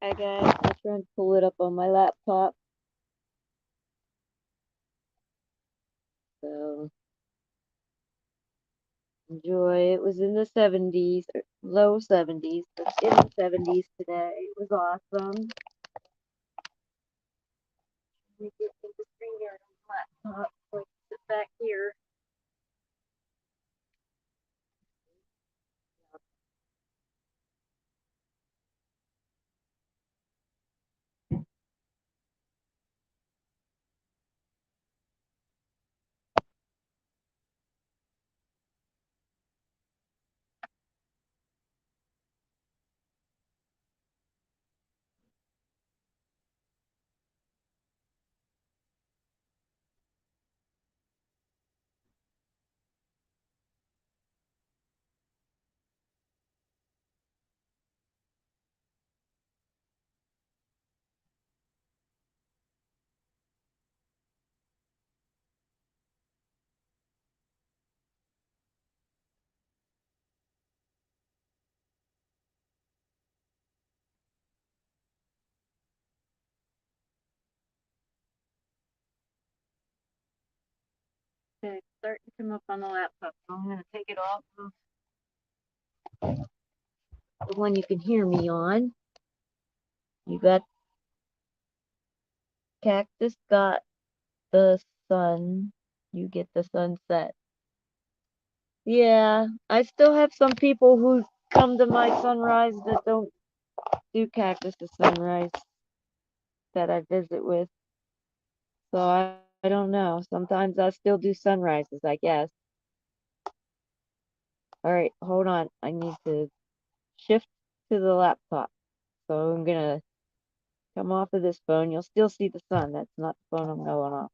Hi guys, I'm trying to pull it up on my laptop. So enjoy. It was in the 70s, or low 70s, but in the 70s today. It was awesome. Let me get the screen here on the laptop. So I can sit back here. Okay, it's starting to come up on the laptop, so I'm going to take it off of the one you can hear me on. You got Cactus got the sun. You get the sunset. Yeah, I still have some people who come to my sunrise that don't do Cactus to Sunrise that I visit with. So I don't know. Sometimes I still do sunrises, I guess. All right, hold on. I need to shift to the laptop. So I'm gonna come off of this phone. You'll still see the sun. That's not the phone I'm going off.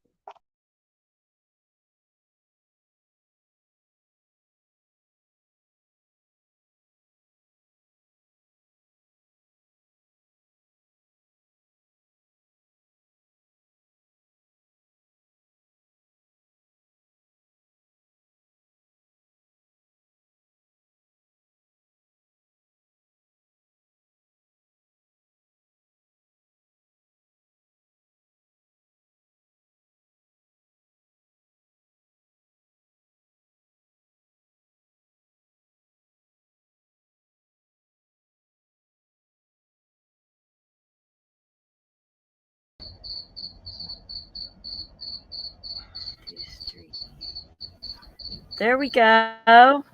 There we go.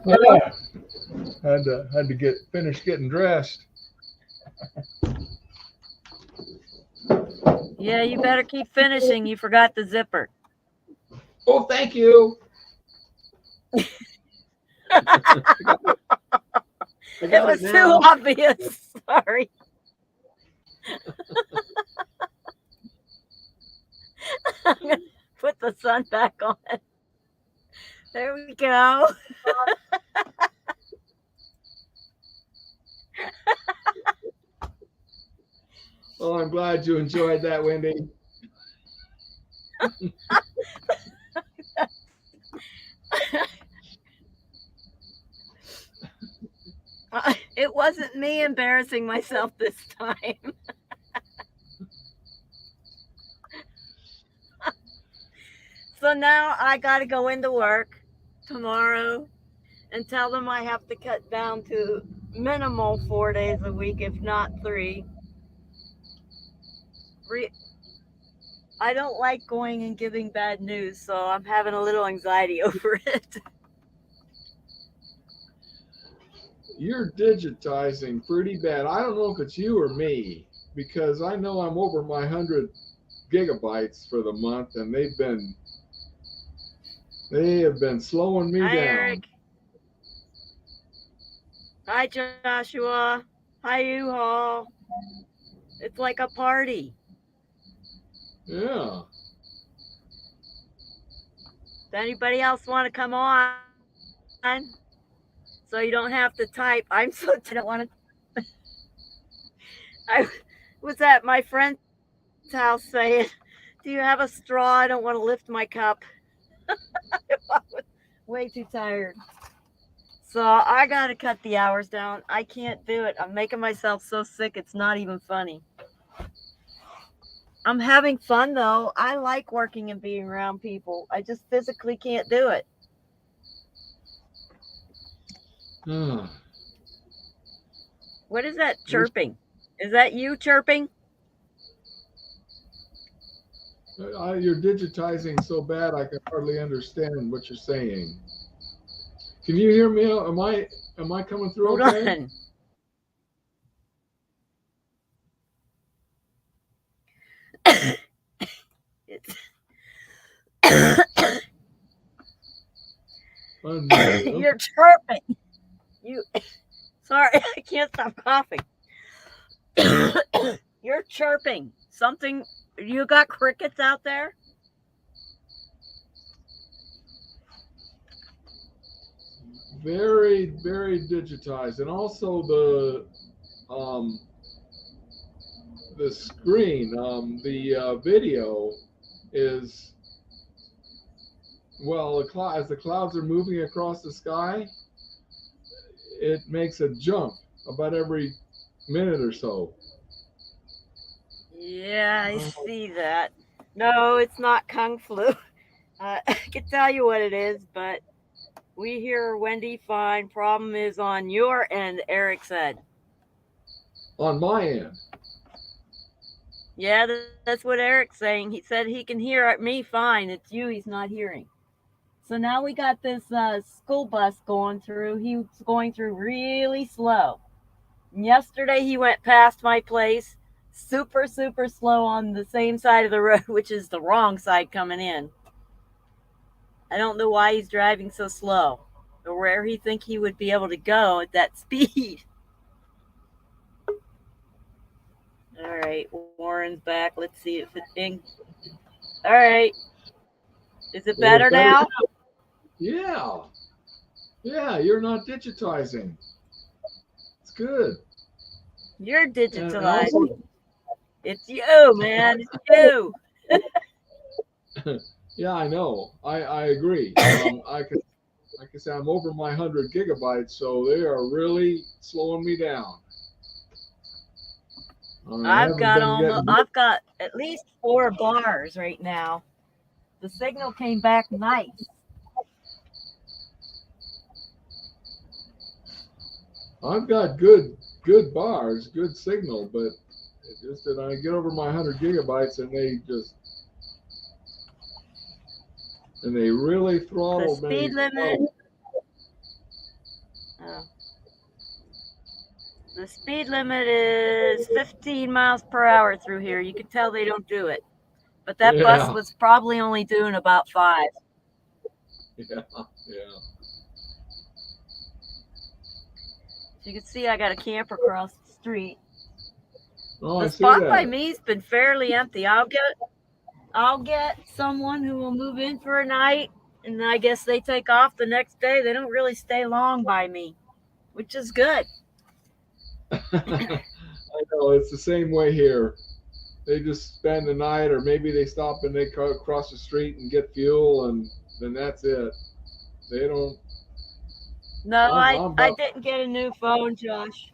Yeah, had to get finish getting dressed. Yeah, you better keep finishing. You forgot the zipper. Oh, thank you. I It got it was too now. obvious. Sorry. I'm gonna put the sun back on. There we go. Oh, I'm glad you enjoyed that, Wendy. It wasn't me embarrassing myself this time. So now I got to go into work tomorrow and tell them I have to cut down to minimal 4 days a week, if not three. Re- I don't like going and giving bad news, so I'm having a little anxiety over it. You're digitizing pretty bad. I don't know if it's you or me because I know I'm over my 100 gigabytes for the month, and they have been slowing me Hi, down. Eric. Hi, Joshua. Hi, U-Haul. It's like a party. Yeah. Does anybody else want to come on? So you don't have to type. I'm so tired. I don't want to. I was at my friend's house saying, "Do you have a straw? I don't want to lift my cup." I was way too tired. So I gotta cut the hours down. I can't do it. I'm making myself so sick it's not even funny. I'm having fun though. I like working and being around people. I just physically can't do it. Ah, What is that you're chirping? Is that you chirping? you're digitizing so bad I can hardly understand what you're saying. Can you hear me? Am I coming through Hold okay? on. It's Unmuted. you're Okay. chirping. You sorry, I can't stop coughing. You're chirping. Something you got crickets out there? Very, very digitized, and also um, the screen, the video is well, as the clouds are moving across the sky, it makes a jump about every minute or so. Yeah, I Oh, see that. No, it's not kung flu. I can tell you what it is, but we hear Wendy fine. Problem is on your end, Eric said. on my end. Yeah, that's what Eric's saying. He said he can hear me fine. It's you he's not hearing. So now we got this school bus going through. He's going through really slow. Yesterday he went past my place, super, super slow on the same side of the road, which is the wrong side coming in. I don't know why he's driving so slow or where he think he would be able to go at that speed. All right, Warren's back. Let's see if it's in. All right, is it Well, better it's better. now? Yeah, yeah. You're not digitizing. It's good. You're And also, digitalizing. It's you, man. It's you. yeah, I know. I agree. I can say I'm over my 100 gigabytes, so they are really slowing me down. I haven't been getting. I've got at least 4 bars right now. The signal came back nice. I've got good bars, good signal, but it's just that I get over my 100 gigabytes and they really The throttle speed me. limit, uh, the speed limit is 15 miles per hour through here. You can tell they don't do it. But that bus Yeah, was probably only doing about 5. yeah, yeah. So you can see I got a camper across the street. Oh, I The see spot by that. me's been fairly empty. I'll get someone who will move in for a night, and I guess they take off the next day. They don't really stay long by me, which is good. I know it's the same way here. They just spend the night, or maybe they stop and they cross the street and get fuel, and then that's it. They don't. No, I'm I about. didn't get a new phone, Josh.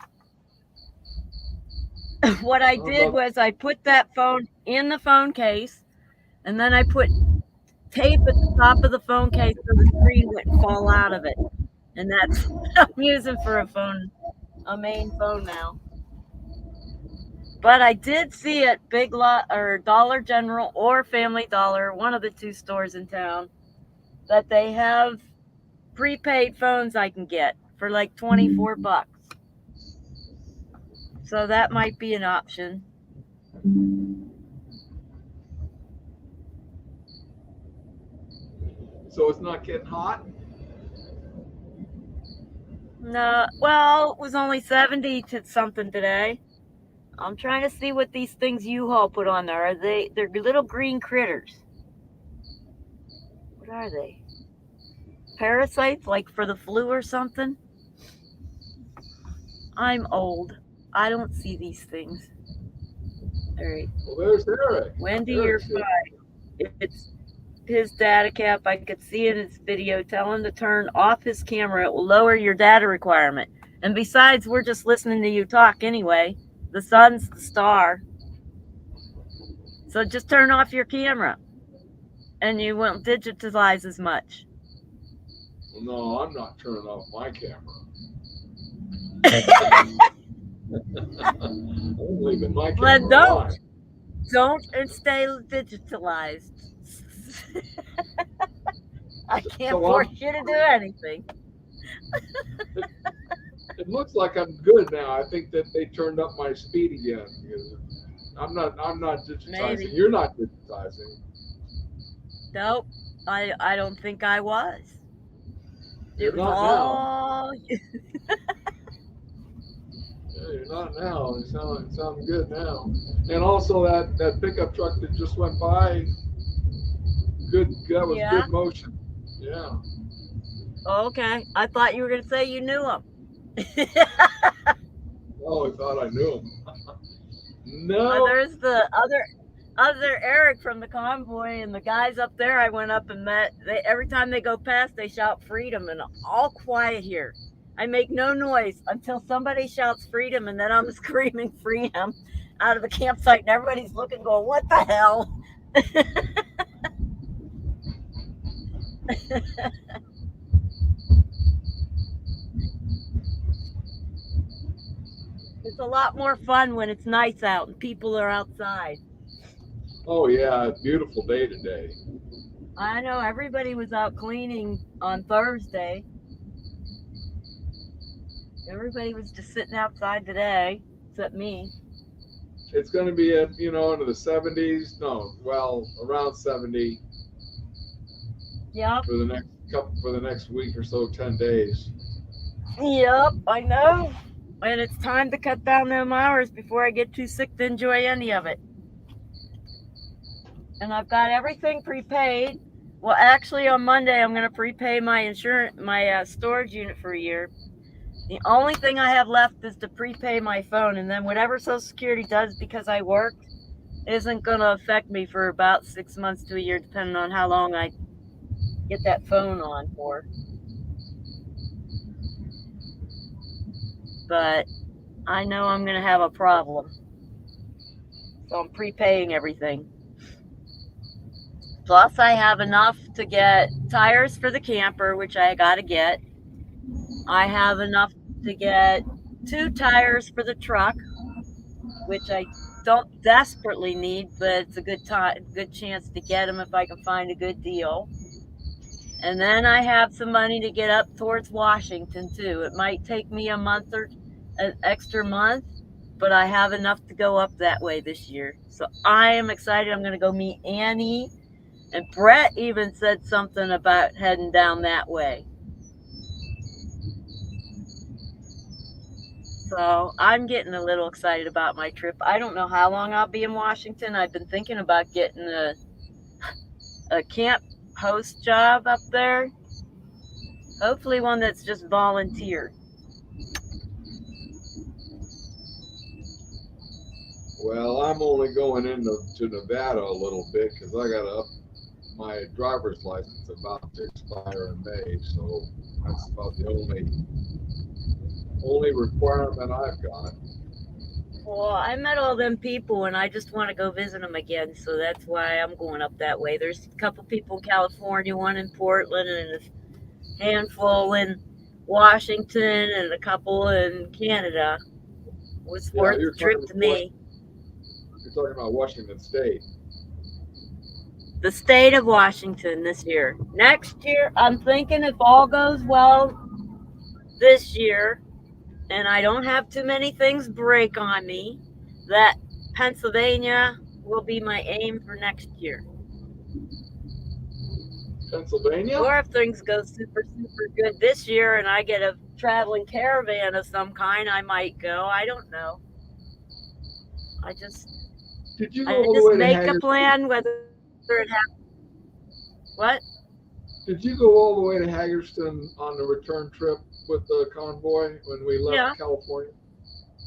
What I I'm did about. was I put that phone in the phone case, and then I put tape at the top of the phone case so the screen wouldn't fall out of it. And that's what I'm using for a main phone now. But I did see at Big Lot or Dollar General or Family Dollar, one of the two stores in town, that they have prepaid phones I can get for like 24 bucks. So that might be an option. So it's not getting hot. No, well, it was only 70 to something today. I'm trying to see what these things U-Haul put on there. They're little green critters. What are they? Parasites like for the flu or something? I'm old. I don't see these things. All right. Well, there's Eric. Wendy, you're Eric's here. fine. It's his data cap. I could see in his video. Tell him to turn off his camera. It will lower your data requirement. And besides, we're just listening to you talk anyway. The sun's the star. So just turn off your camera and you won't digitalize as much. Well, no, I'm not turning off my camera. I'm leaving my Well, camera don't. on. Don't and stay digitalized. I can't So force you to do anything. it looks like I'm good now. I think that they turned up my speed again because I'm not digitizing. Maybe. You're not digitizing. Nope. I don't think I was. It You're was not now. all Yeah, you're not now. You sound good now. And also that pickup truck that just went by, good. That was yeah. good motion. Yeah. Okay. I thought you were gonna say you knew him. Oh, I thought I knew him. No. There's the other Eric from the convoy and the guys up there I went up and met. They every time they go past they shout freedom and all quiet here. I make no noise until somebody shouts freedom and then I'm screaming freedom out of the campsite and everybody's looking going, what the hell? It's a lot more fun when it's nice out and people are outside. Oh yeah, beautiful day today. I know everybody was out cleaning on Thursday. Everybody was just sitting outside today, except me. It's going to be at into the 70s. No, well around 70 Yep. for the next week or so, 10 days. Yep, I know. And it's time to cut down them hours before I get too sick to enjoy any of it. And I've got everything prepaid. Well, actually, on Monday, I'm going to prepay my storage unit for a year. The only thing I have left is to prepay my phone, and then whatever Social Security does because I worked isn't going to affect me for about 6 months to a year, depending on how long I get that phone on for. But I know I'm going to have a problem. So I'm prepaying everything. Plus, I have enough to get tires for the camper, which I got to get. I have enough to get 2 tires for the truck, which I don't desperately need, but it's a good chance to get them if I can find a good deal. And then I have some money to get up towards Washington too. It might take me a month or an extra month, but I have enough to go up that way this year. So I am excited. I'm going to go meet Annie. And Brett even said something about heading down that way. So I'm getting a little excited about my trip. I don't know how long I'll be in Washington. I've been thinking about getting a camp host job up there. Hopefully one that's just volunteer. Well, I'm only going into Nevada a little bit because I got to up my driver's license about to expire in May, so that's about the only requirement I've got. Well, I met all them people and I just want to go visit them again, so that's why I'm going up that way. There's a couple people in California, one in Portland, and a handful in Washington, and a couple in Canada. It was Yeah, worth the trip to me. you're talking about Washington State. The state of Washington this year. Next year, I'm thinking if all goes well this year, and I don't have too many things break on me, that Pennsylvania will be my aim for next year. Pennsylvania? Or if things go super, super good this year and I get a traveling caravan of some kind, I might go. I don't know. I just Did you go all the way to make a Hagerstown? plan whether it happens. What? Did you go all the way to Hagerstown on the return trip with the convoy when we left Yeah. California?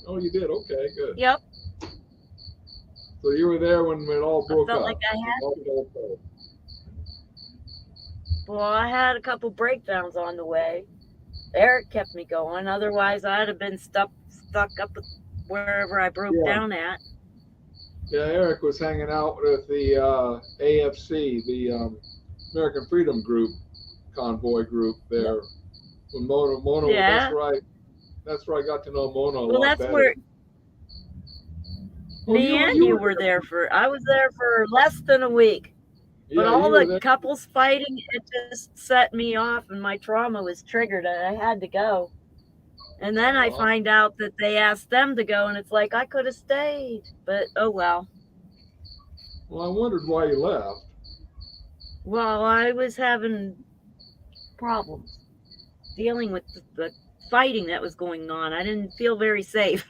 Oh, you did? Okay, good. Yep. So you were there when it all broke I felt up. like I had. All fell apart. Well, I had a couple breakdowns on the way. Eric kept me going. Otherwise, I'd have been stuck up wherever I broke Yeah, down at. yeah. Eric was hanging out with the AFC, the American Freedom Group convoy group Yep. there. When Mona, Yeah. that's where I got to know Mona a Well, lot that's better. where Oh, me and you you were were there. there for. I was there for less than a week. But Yeah, all you were the there. couples fighting, it just set me off, and my trauma was triggered, and I had to go. And then I Uh, find out that they asked them to go, and it's like I could have stayed, but oh well. well, I wondered why you left. Well, I was having problems dealing with the fighting that was going on. I didn't feel very safe.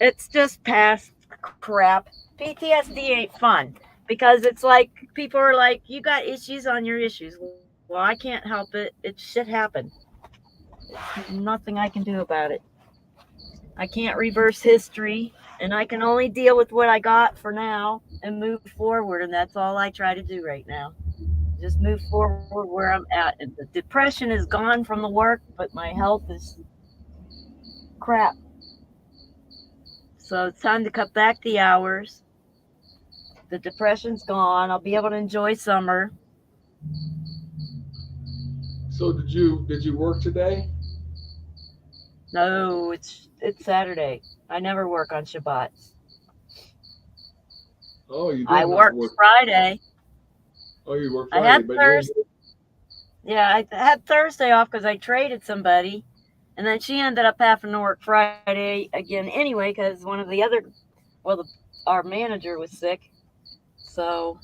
It's just past crap. PTSD ain't fun because it's like people are like, you got issues on your issues. Well, I can't help it. It shit happened. Nothing I can do about it. I can't reverse history, and I can only deal with what I got for now and move forward. And that's all I try to do right now. Just move forward where I'm at. And the depression is gone from the work, but my health is crap. So it's time to cut back the hours. The depression's gone. I'll be able to enjoy summer. So did you work today? No, it's Saturday. I never work on Shabbats. Oh, you I did not worked work. Friday. Oh, you worked I Friday, had but you didn't. Thursday. Yeah, I had Thursday off because I traded somebody, and then she ended up having to work Friday again anyway because one of the other, well, our manager was sick. So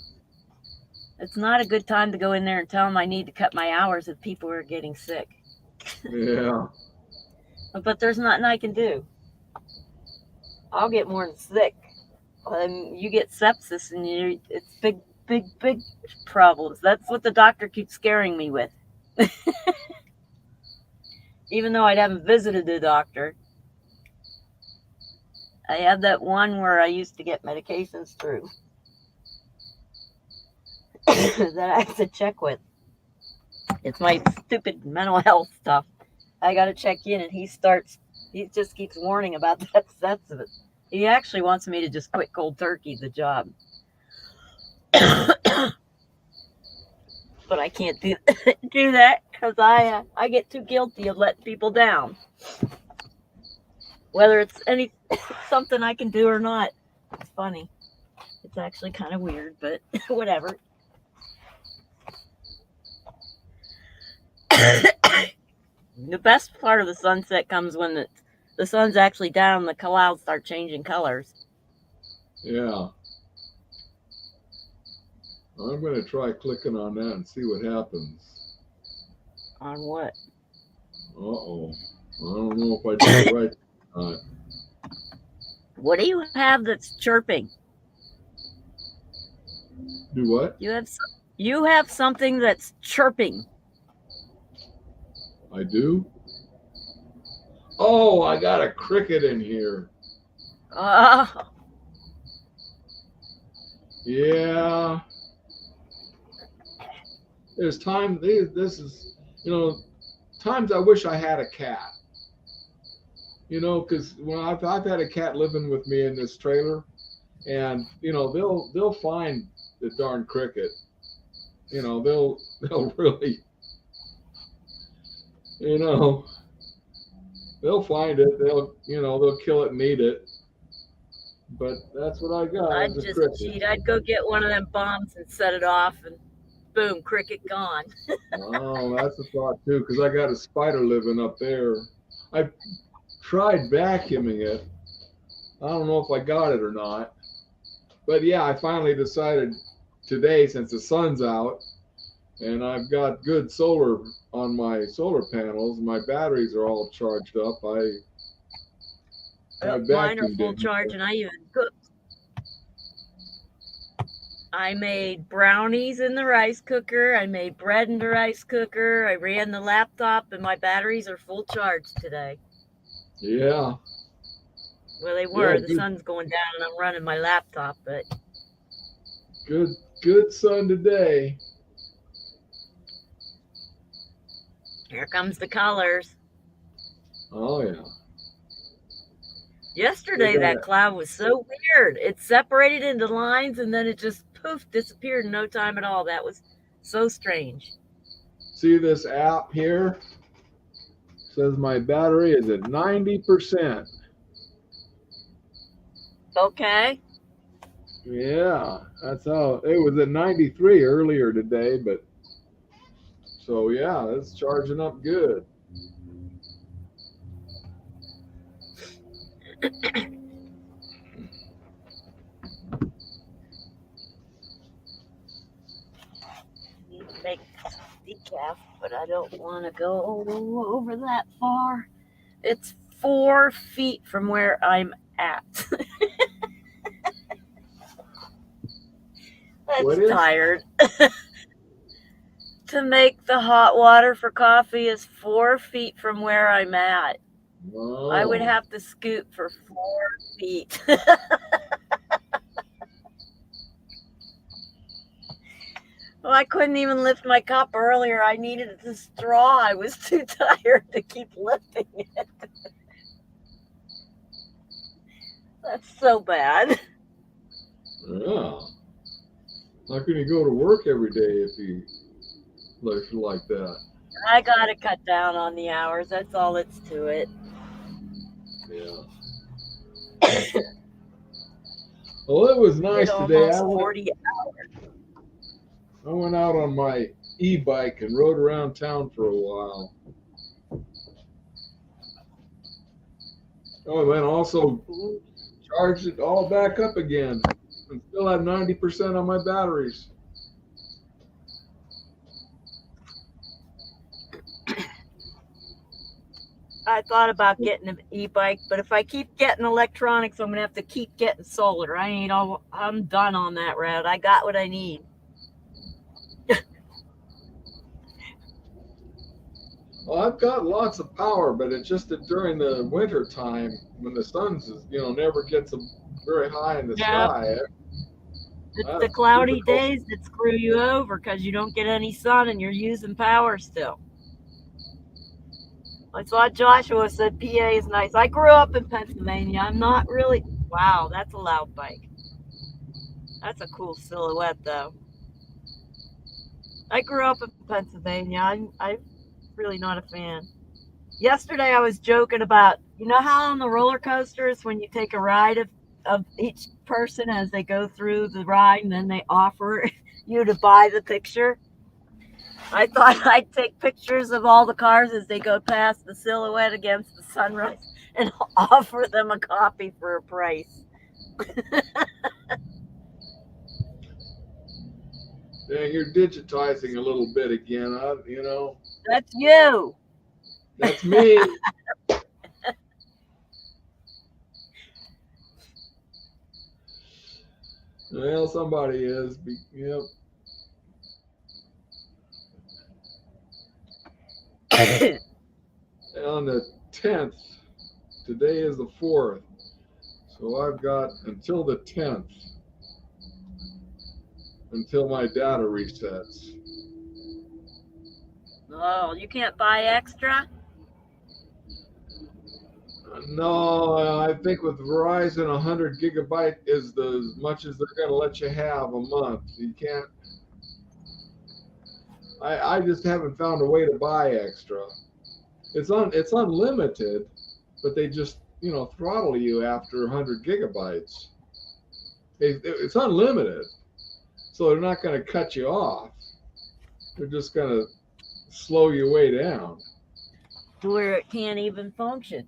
it's not a good time to go in there and tell them I need to cut my hours if people are getting sick. Yeah. But there's nothing I can do. I'll get more than sick. You get sepsis, and it's big problems. That's what the doctor keeps scaring me with. Even though I haven't visited the doctor, I had that one where I used to get medications through that I have to check with. It's my stupid mental health stuff. I got to check in, and he just keeps warning about that sepsis. He actually wants me to just quit cold turkey the job. But I can't do that because I get too guilty of letting people down, whether it's any something I can do or not. It's funny. It's actually kind of weird, but whatever. The best part of the sunset comes when the sun's actually down and the clouds start changing colors. Yeah. I'm gonna try clicking on that and see what happens. On what? Uh-oh. I don't know if I did it right. What do you have that's chirping? Do what? You have something that's chirping. I do? Oh, I got a cricket in here. Oh, Yeah. There's time. This is, you know, times I wish I had a cat. Because when I've had a cat living with me in this trailer, and they'll find the darn cricket. They'll really, you know, they'll find it. They'll kill it and eat it. But that's what I got is I'd a just cricket. cheat. I'd go get one of them bombs and set it off, and boom, cricket gone. Oh, that's a thought too, because I got a spider living up there. I tried vacuuming it. I don't know if I got it or not. But yeah, I finally decided today, since the sun's out and I've got good solar on my solar panels, my batteries are all charged up. I Mine are vacuumed full in charge, here. and I even cooked. I made brownies in the rice cooker. I made bread in the rice cooker. I ran the laptop, and my batteries are full charge today. Yeah, Well, they yeah, were. The sun's going down, and I'm running my laptop, but good, Good sun today. Here comes the colors. Oh yeah. Still Yesterday, got that it. cloud was so weird. It separated into lines and then it just poof disappeared in no time at all. That was so strange. See this app here? Says my battery is at 90%. Okay. Yeah, that's how it was at 93 earlier today, but so yeah, it's charging up good. Need to make some decaf, but I don't want to go over that far. It's 4 feet from where I'm at. What That's is? tired. To make the hot water for coffee is 4 feet from where I'm at. I would Oh, have to scoot for 4 feet. Well, I couldn't even lift my cup earlier. I needed the straw. I was too tired to keep lifting it. That's so bad. yeah. How can you go to work every day if you like that? I gotta cut down on the hours. That's all it's to it. Yeah. Well, it was Did nice today. almost 40. I went out on my e-bike and rode around town for a while. Oh, and then also charged it all back up again, and still have 90% on my batteries. I thought about getting an e-bike, but if I keep getting electronics, I'm gonna have to keep getting solar. I'm done on that route. I got what I need. Well, I've got lots of power, but it's just that during the winter time when the sun's never gets very high in the Yep. sky, It's the that's cloudy difficult. days that screw you over because you don't get any sun and you're using power still. I saw Joshua said PA is nice. I grew up in Pennsylvania. I'm not really. Wow, that's a loud bike. That's a cool silhouette, though. I grew up in Pennsylvania. I'm really not a fan. Yesterday, I was joking about, how on the roller coasters, when you take a ride of each person as they go through the ride and then they offer you to buy the picture? I thought I'd take pictures of all the cars as they go past the silhouette against the sunrise and offer them a copy for a price. Dang, you're digitizing a little bit again. That's you. That's me. Well, somebody is. Yep. On the 10th, today is the 4th, so I've got until the 10th until my data resets. Oh, you can't buy extra? No, I think with Verizon, 100 gigabyte is as much as they're going to let you have a month. You can't. I just haven't found a way to buy extra. It's unlimited, but they just throttle you after 100 gigabytes. It's unlimited, so they're not going to cut you off. They're just going to slow you way down. To where it can't even function.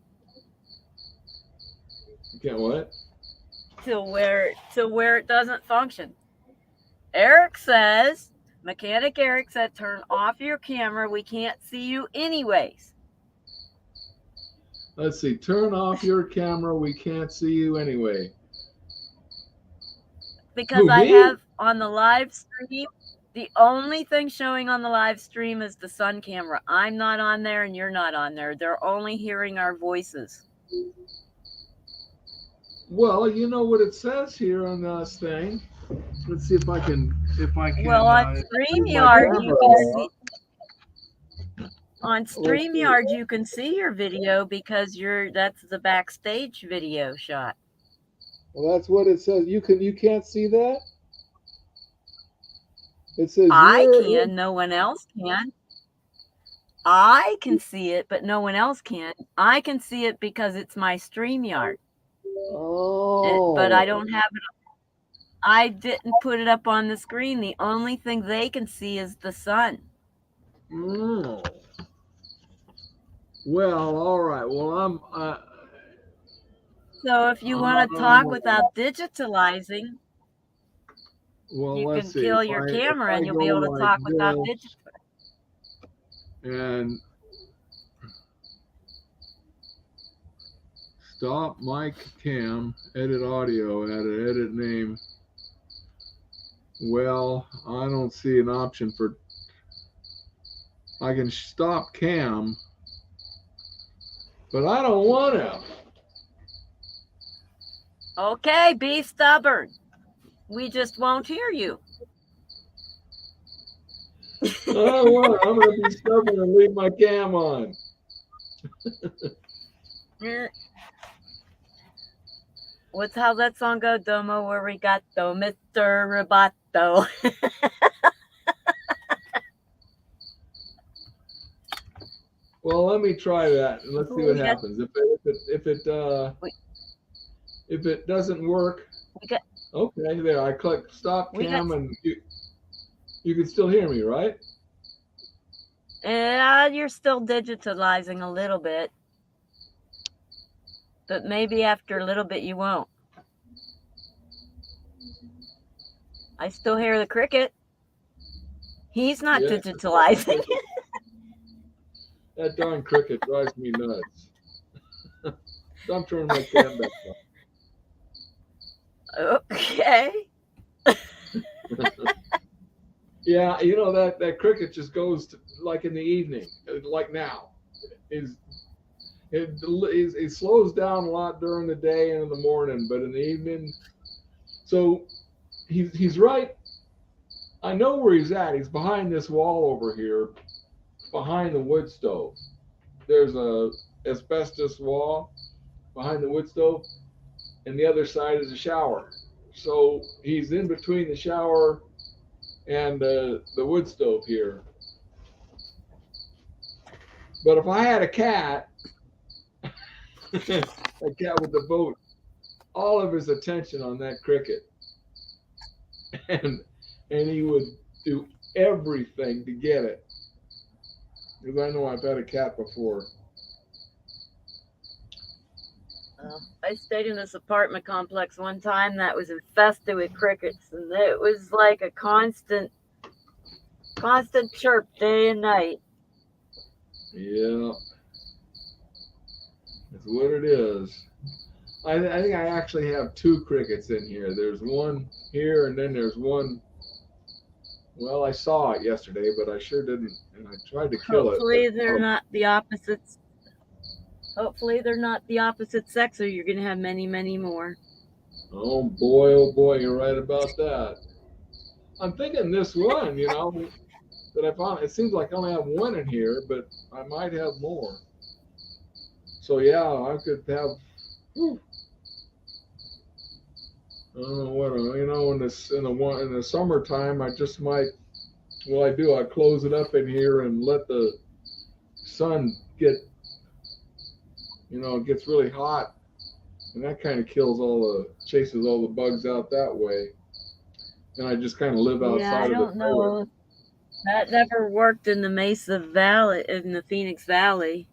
You can't what? To where it doesn't function. Eric says, Mechanic Eric said, turn off your camera. We can't see you anyways. Let's see. Turn off your camera. We can't see you anyway. Because Who, I me? have on the live stream, the only thing showing on the live stream is the sun camera. I'm not on there and you're not on there. They're only hearing our voices. Well, you know what it says here on this thing. Let's see if I can Well, on move my StreamYard, you camera can along. see on Let's see. StreamYard you can see your video because that's the backstage video shot. Well, that's what it says. You can't see that. It says I you're in. can, no one else can. I can see it, but no one else can. I can see it because it's my StreamYard. But I Oh. don't have it. I didn't put it up on the screen. The only thing they can see is the sun. Oh. Well, all right. Well, So if you want to talk without digitalizing, well, you let's can see. kill If your I camera and you'll go be able to like talk without this digitalizing. and stop mic cam, edit audio, add an edit name. Well, I don't see an option for. I can stop cam, but I don't want to. Okay, be stubborn. We just won't hear you. I don't want to. I'm going to be stubborn and leave my cam on. What's how that song go? Domo arigato, Mr. Roboto. Well, let me try that and let's see what we got, happens. we, If it doesn't work, we got, okay, there. I click stop we got. cam and you can still hear me, right? You're still digitalizing a little bit, but maybe after a little bit you won't. I still hear the cricket. He's not Yeah. digitalizing. That darn cricket drives me nuts. I'm turning my cam back Okay. on. Yeah, you know that cricket just goes to, like in the evening, like now. Is it slows down a lot during the day and in the morning, but in the evening. So he's right. I know where he's at. He's behind this wall over here, behind the wood stove. There's a asbestos wall behind the wood stove, and the other side is a shower. So he's in between the shower and the wood stove here. But if I had a cat, a cat would devote all of his attention on that cricket, and he would do everything to get it. Because I know I've had a cat before. I stayed in this apartment complex one time that was infested with crickets, and it was like a constant chirp day and night. Yeah, that's what it is. I think I actually have two crickets in here. There's one here, and then there's one. Well, I saw it yesterday, but I sure didn't, and I tried to kill it. But Hopefully they're not the opposites. Hopefully they're not the opposite sex, or you're gonna have many, many more. oh boy, you're right about that. I'm thinking this one, that I found. It seems like I only have one in here, but I might have more. So yeah, I could have. Whew, I don't know what in the summertime. I just might. Well, I do. I close it up in here and let the sun get. It gets really hot, and that kind of chases all the bugs out that way. And I just kind of live Yeah, I outside of the don't trailer. know. That never worked in the Mesa Valley, in the Phoenix Valley,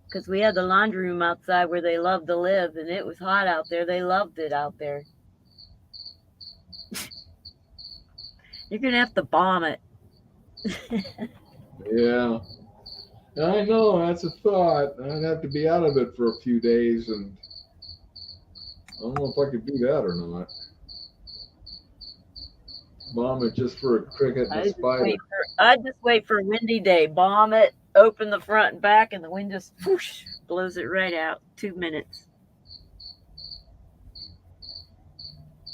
because we had the laundry room outside where they loved to live, and it was hot out there. They loved it out there. You're gonna have to bomb it. Yeah, I know. That's a thought. I'd have to be out of it for a few days, and I don't know if I could do that or not. Bomb it just for a cricket and a spider. I just wait for a windy day. Bomb it. Open the front and back, and the wind just whoosh, blows it right out. 2 minutes.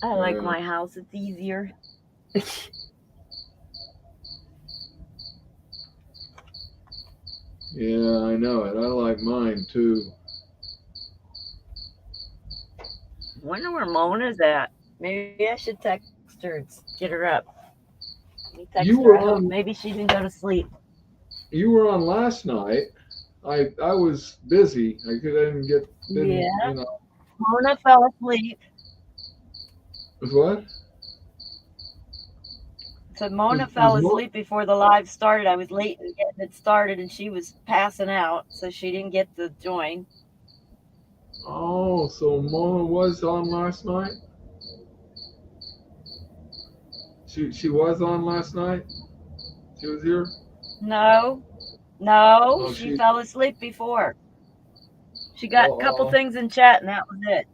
I like Yeah. my house. It's easier. Yeah, I know it. I like mine too. Wonder where Mona's at. Maybe I should text her and get her up. Let me text her. You I were hope on. maybe she didn't go to sleep. You were on last night. I was busy. I couldn't get. Didn't Yeah. you know? Mona fell asleep. Was what? So Mona Was fell Mo? asleep before the live started. I was late in getting it started and she was passing out, so she didn't get to join. Oh, so Mona was on last night. She was on last night. She was here. No, no, Oh, she she. fell asleep before. She got a couple Oh, things in chat and that was it.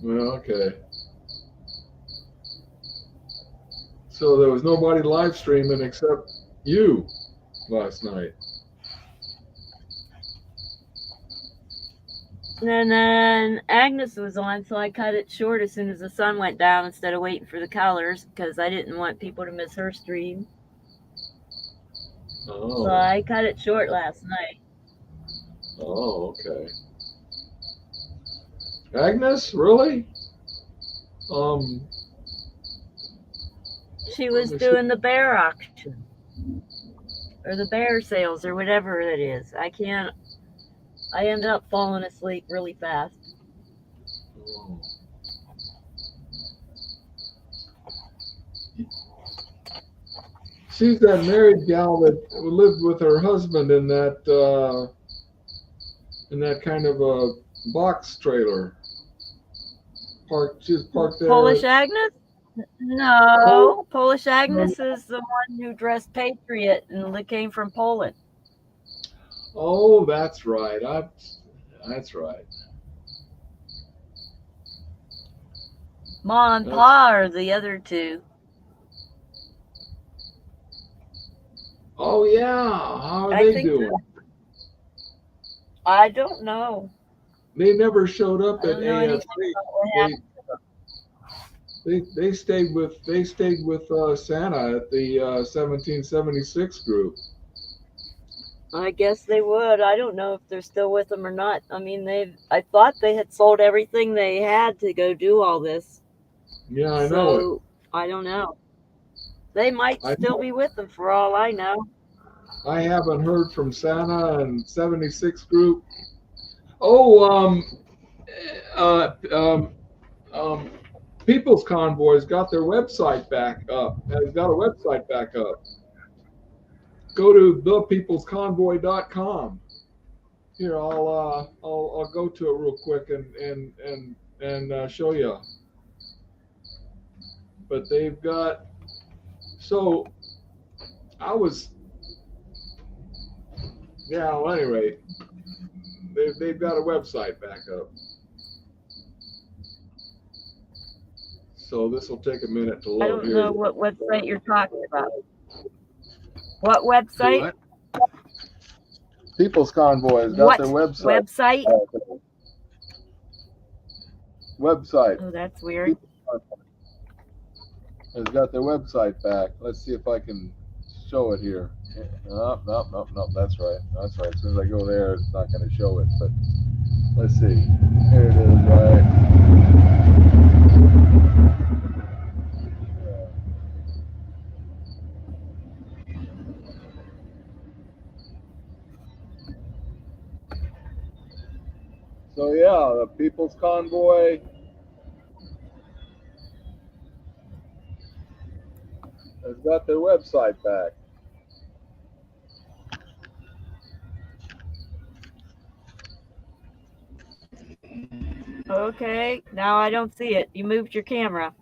well, okay. So there was nobody live streaming except you last night. And then Agnes was on, so I cut it short as soon as the sun went down instead of waiting for the colors because I didn't want people to miss her stream. So Oh. I cut it short last night. Oh, okay. Agnes, really? Um, She let was me see. doing the bear auction or the bear sales or whatever it is. I ended up falling asleep really fast. Oh. She's that married gal that lived with her husband in that kind of a box trailer. She was parked there. Polish Agnes? Oh, No, Polish no. Agnes is the one who dressed patriot and came from Poland. Oh, that's right. That's right. Ma and That's. Pa are the other two. Oh yeah. How are I they think doing? I don't know. They never showed up I at don't know anything AFC. about what They happened. they stayed with Santa at the 1776 group. I guess they would. I don't know if they're still with them or not. I mean, I thought they had sold everything they had to go do all this. Yeah, I know it. So I don't know. They might I still be with them for all I know. I haven't heard from Santa and 76 group. Oh, uh, um, um, People's Convoy's got their website back up. Has got a website back up. Go to thepeoplesconvoy.com. Here, I'll go to it real quick and show you. But they've got. So I was. Yeah. Well, anyway, they've got a website back up. So this will take a minute to I load don't here. know what website you're talking about. What Do website? what? People's Convoy has got their What website. website? Website. Oh, that's weird. People's Convoy has got their website back. Let's see if I can show it here. Nope, nope, nope, nope. That's right. That's right. As soon as I go there, it's not going to show it. But let's see. Here it is, right? So yeah, the People's Convoy has got their website back. Okay, now I don't see it. You moved your camera.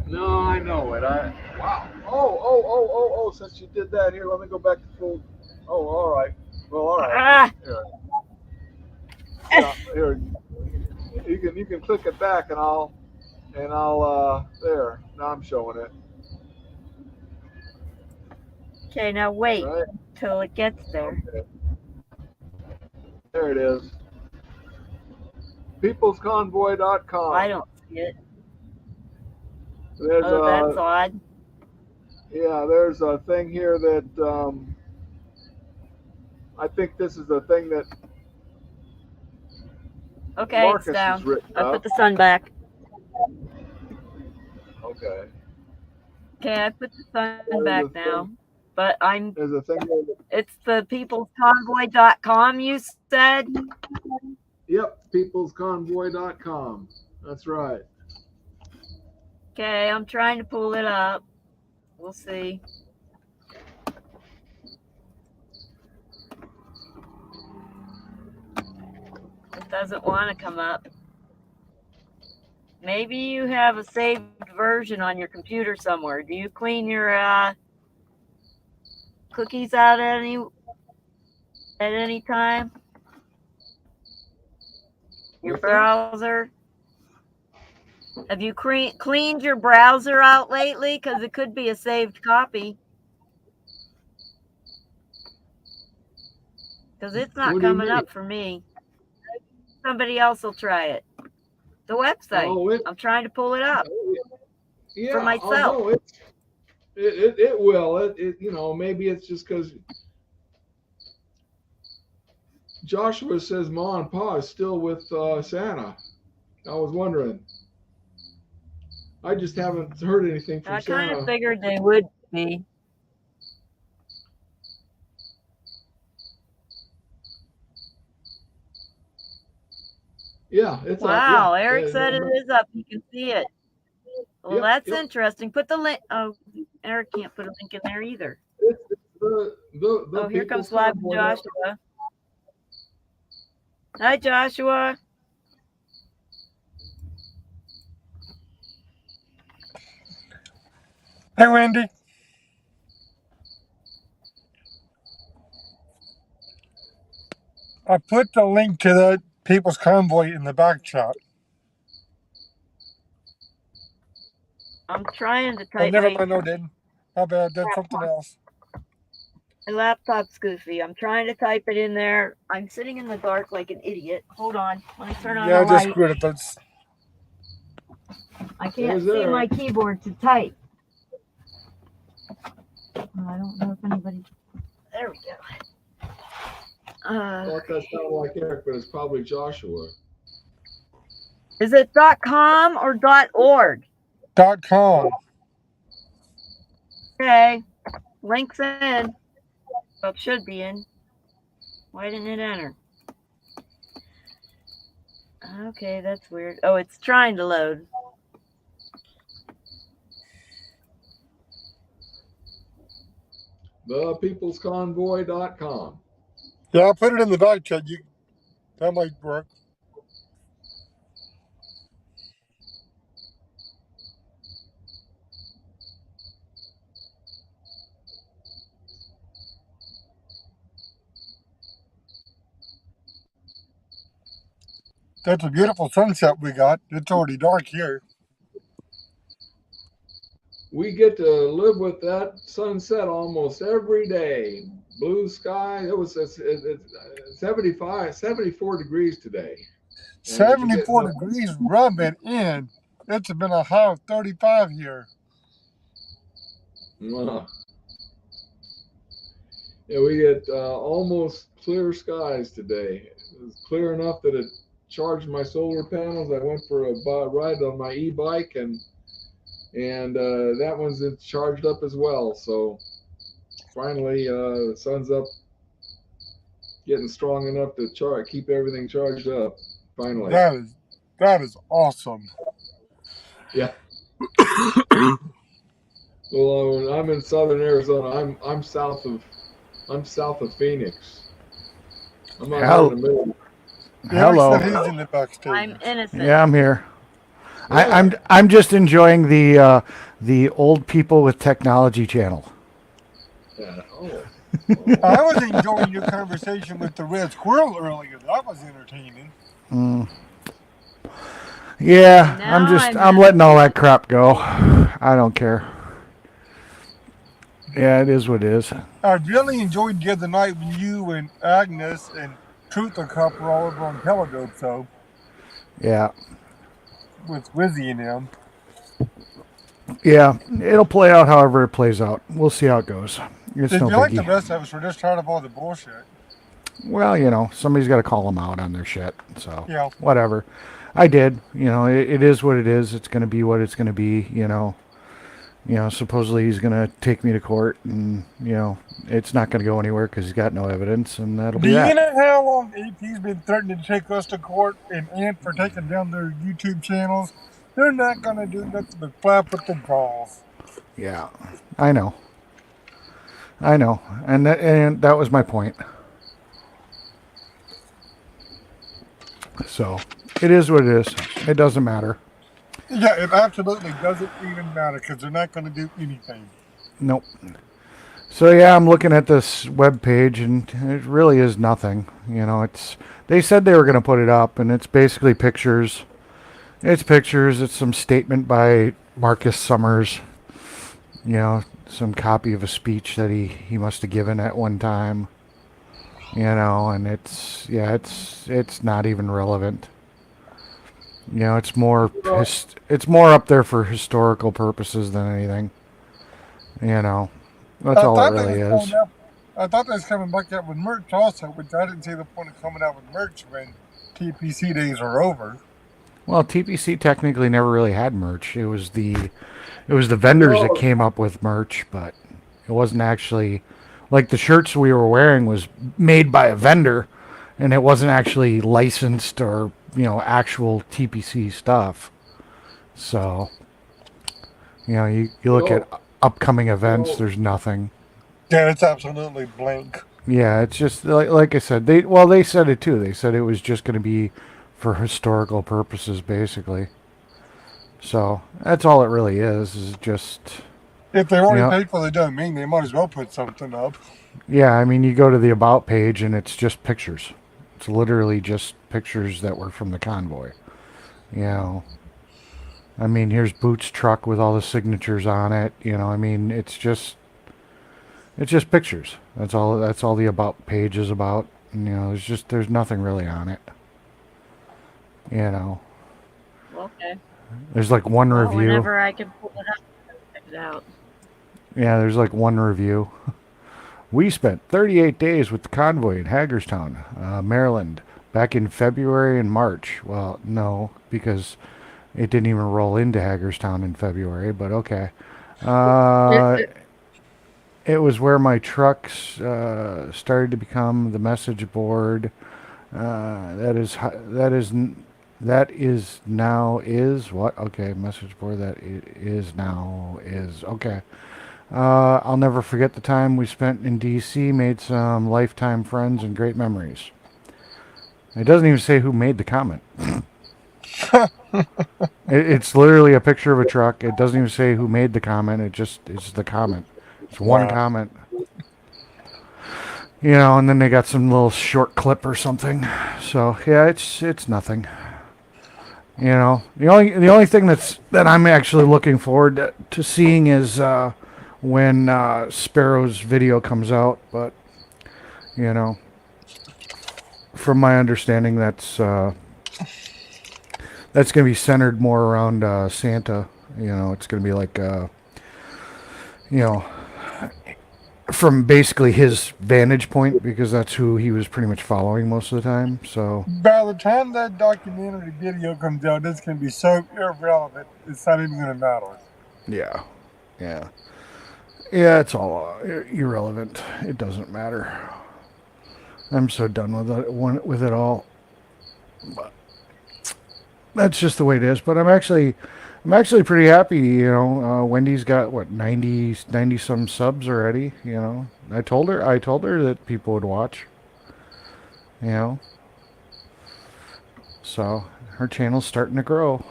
No, I know it. Wow. Oh. Since you did that, here, let me go back to full. Oh, all right. Well, all right. Ah! Here. Yeah. Here. You can click it back, and I'll there. Now I'm showing it. Okay, now wait Right. till it gets there. Okay. There it is. peoplesconvoy.com. I don't see it. There's Oh, that's a odd. there's a thing here that I think this is a thing that Okay, it's Marcus has down. written I put up. the sun back. Okay. Okay, I put the sun back There's a now. thing. But There's a thing here that, it's the peoplesconvoy.com you said? yep, peoplesconvoy.com. That's right. Okay, I'm trying to pull it up. We'll see. It doesn't want to come up. Maybe you have a saved version on your computer somewhere. Do you clean your cookies out at any time? Your What's that? browser? Have you cleaned your browser out lately? Because it could be a saved copy. Because it's not What do you coming mean? up for me. Somebody else will try it. The website. Oh, I'm trying to pull it up for yeah. Oh myself. no, it will. Maybe it's just because Joshua says Ma and Pa is still with Santa. I was wondering. I just haven't heard anything from I kind of Santa. figured they would be. Yeah, it's up. Yeah. Wow, Eric said it is up. You can see it. Well, Yep. that's Yep. interesting. Put the link. Oh, Eric can't put a link in there either. It's the Oh, here People's comes Live Convoy. Joshua. Hi, Joshua. Hey, Wendy. I put the link to the People's Convoy in the back chat. I'm trying to Oh, type never mind. No, didn't. My bad. Did something else. my laptop's goofy. I'm trying to type it in there. I'm sitting in the dark like an idiot. Hold on. Let me turn on Yeah, the I just light. screwed it. That's I can't There's see Eric. my keyboard to type. I don't know if anybody. There we go. I thought that sounded like Eric, but it's probably Joshua. Is it .com or .org? .com. Okay. Links in. Well, it should be in. Why didn't it enter? Okay, that's weird. Oh, it's trying to load. ThePeoplesConvoy.com. Yeah, I'll put it in the back chat. That might work. That's a beautiful sunset we got. It's already dark here. We get to live with that sunset almost every day. Blue sky. It's 74 degrees today. And we'll be getting 74 up. degrees rubbing in. It's been a high of 35 here. Yeah, we get almost clear skies today. It was clear enough that it charged my solar panels. I went for a ride on my e-bike, and that one's charged up as well. So finally, the sun's up, getting strong enough to keep everything charged up. Finally, That is awesome. yeah. Well, I'm in southern Arizona. I'm south of Phoenix. I'm out here in the middle. Eric Hello. said he's in the backstage. I'm innocent. Yeah, I'm here. Yeah. I'm just enjoying the old people with technology channel. Yeah. Oh. I was enjoying your conversation with the red squirrel earlier. That was entertaining. Yeah, Now I'm letting all that crap go. I don't care. Yeah, it is what it is. I really enjoyed the other night when you and Agnes and Truth and Cup were all over on Teledope. So Yeah. with Wizzy and them. Yeah. It'll play out however it plays out. We'll see how it goes. It's If no you like the biggie. rest of us, we're just tired of all the bullshit. Well, somebody's got to call them out on their shit. So, Yeah. whatever. I did. It is what it is. It's going to be what it's going to be. Supposedly he's going to take me to court, and it's not going to go anywhere because he's got no evidence, and that'll Do be you that. know how long AP's been threatening to take us to court and Ant for taking down their YouTube channels? They're not going to do nothing but flap with their balls. Yeah, I know, and that was my point. So, it is what it is. It doesn't matter. Yeah, it absolutely doesn't even matter because they're not going to do anything. Nope. So yeah, I'm looking at this web page, and it really is nothing. They said they were going to put it up, and it's basically pictures. It's pictures. It's some statement by Marcus Summers. Some copy of a speech that he must have given at one time. And it's not even relevant. It's more up there for historical purposes than anything. That's all it really is. I thought they was coming back out with merch also, which I didn't see the point of coming out with merch when TPC days are over. Well, TPC technically never really had merch. It was the vendors that came up with merch, but it wasn't actually like the shirts we were wearing was made by a vendor, and it wasn't actually licensed or actual TPC stuff. So you look at upcoming events, there's nothing. Yeah, it's absolutely blank. Yeah, it's just like I said. They said it too. They said it was just going to be for historical purposes, basically. So that's all it really is just. If they already paid for the domain, they might as well put something up. Yeah, I mean, you go to the About page and it's just pictures. It's literally just pictures that were from the convoy. I mean, here's Boot's truck with all the signatures on it. I mean, it's just pictures. That's all. That's all the About page is about. And, there's nothing really on it. Okay. There's like one Well, review. whenever I can pull it up, check it out. Yeah, there's like one review. We spent 38 days with the convoy in Hagerstown, Maryland, back in February and March. Well, no, because it didn't even roll into Hagerstown in February, but okay. It was where my trucks started to become the message board. That is now is what? Okay, message board that is now is okay. I'll never forget the time we spent in D.C., made some lifetime friends and great memories. It doesn't even say who made the comment. It's literally a picture of a truck. It doesn't even say who made the comment. It's the comment. It's one comment. And then they got some little short clip or something. So yeah, it's nothing. The only thing that I'm actually looking forward to seeing is when Sparrow's video comes out. But from my understanding, that's going to be centered more around Santa. It's going to be like from basically his vantage point, because that's who he was pretty much following most of the time. So by the time that documentary video comes out, it's going to be so irrelevant, it's not even going to matter. Yeah. It's all irrelevant. It doesn't matter. I'm so done with it all. But that's just the way it is. But I'm actually pretty happy. Wendy's got what 90 some subs already. I told her that people would watch. So her channel's starting to grow.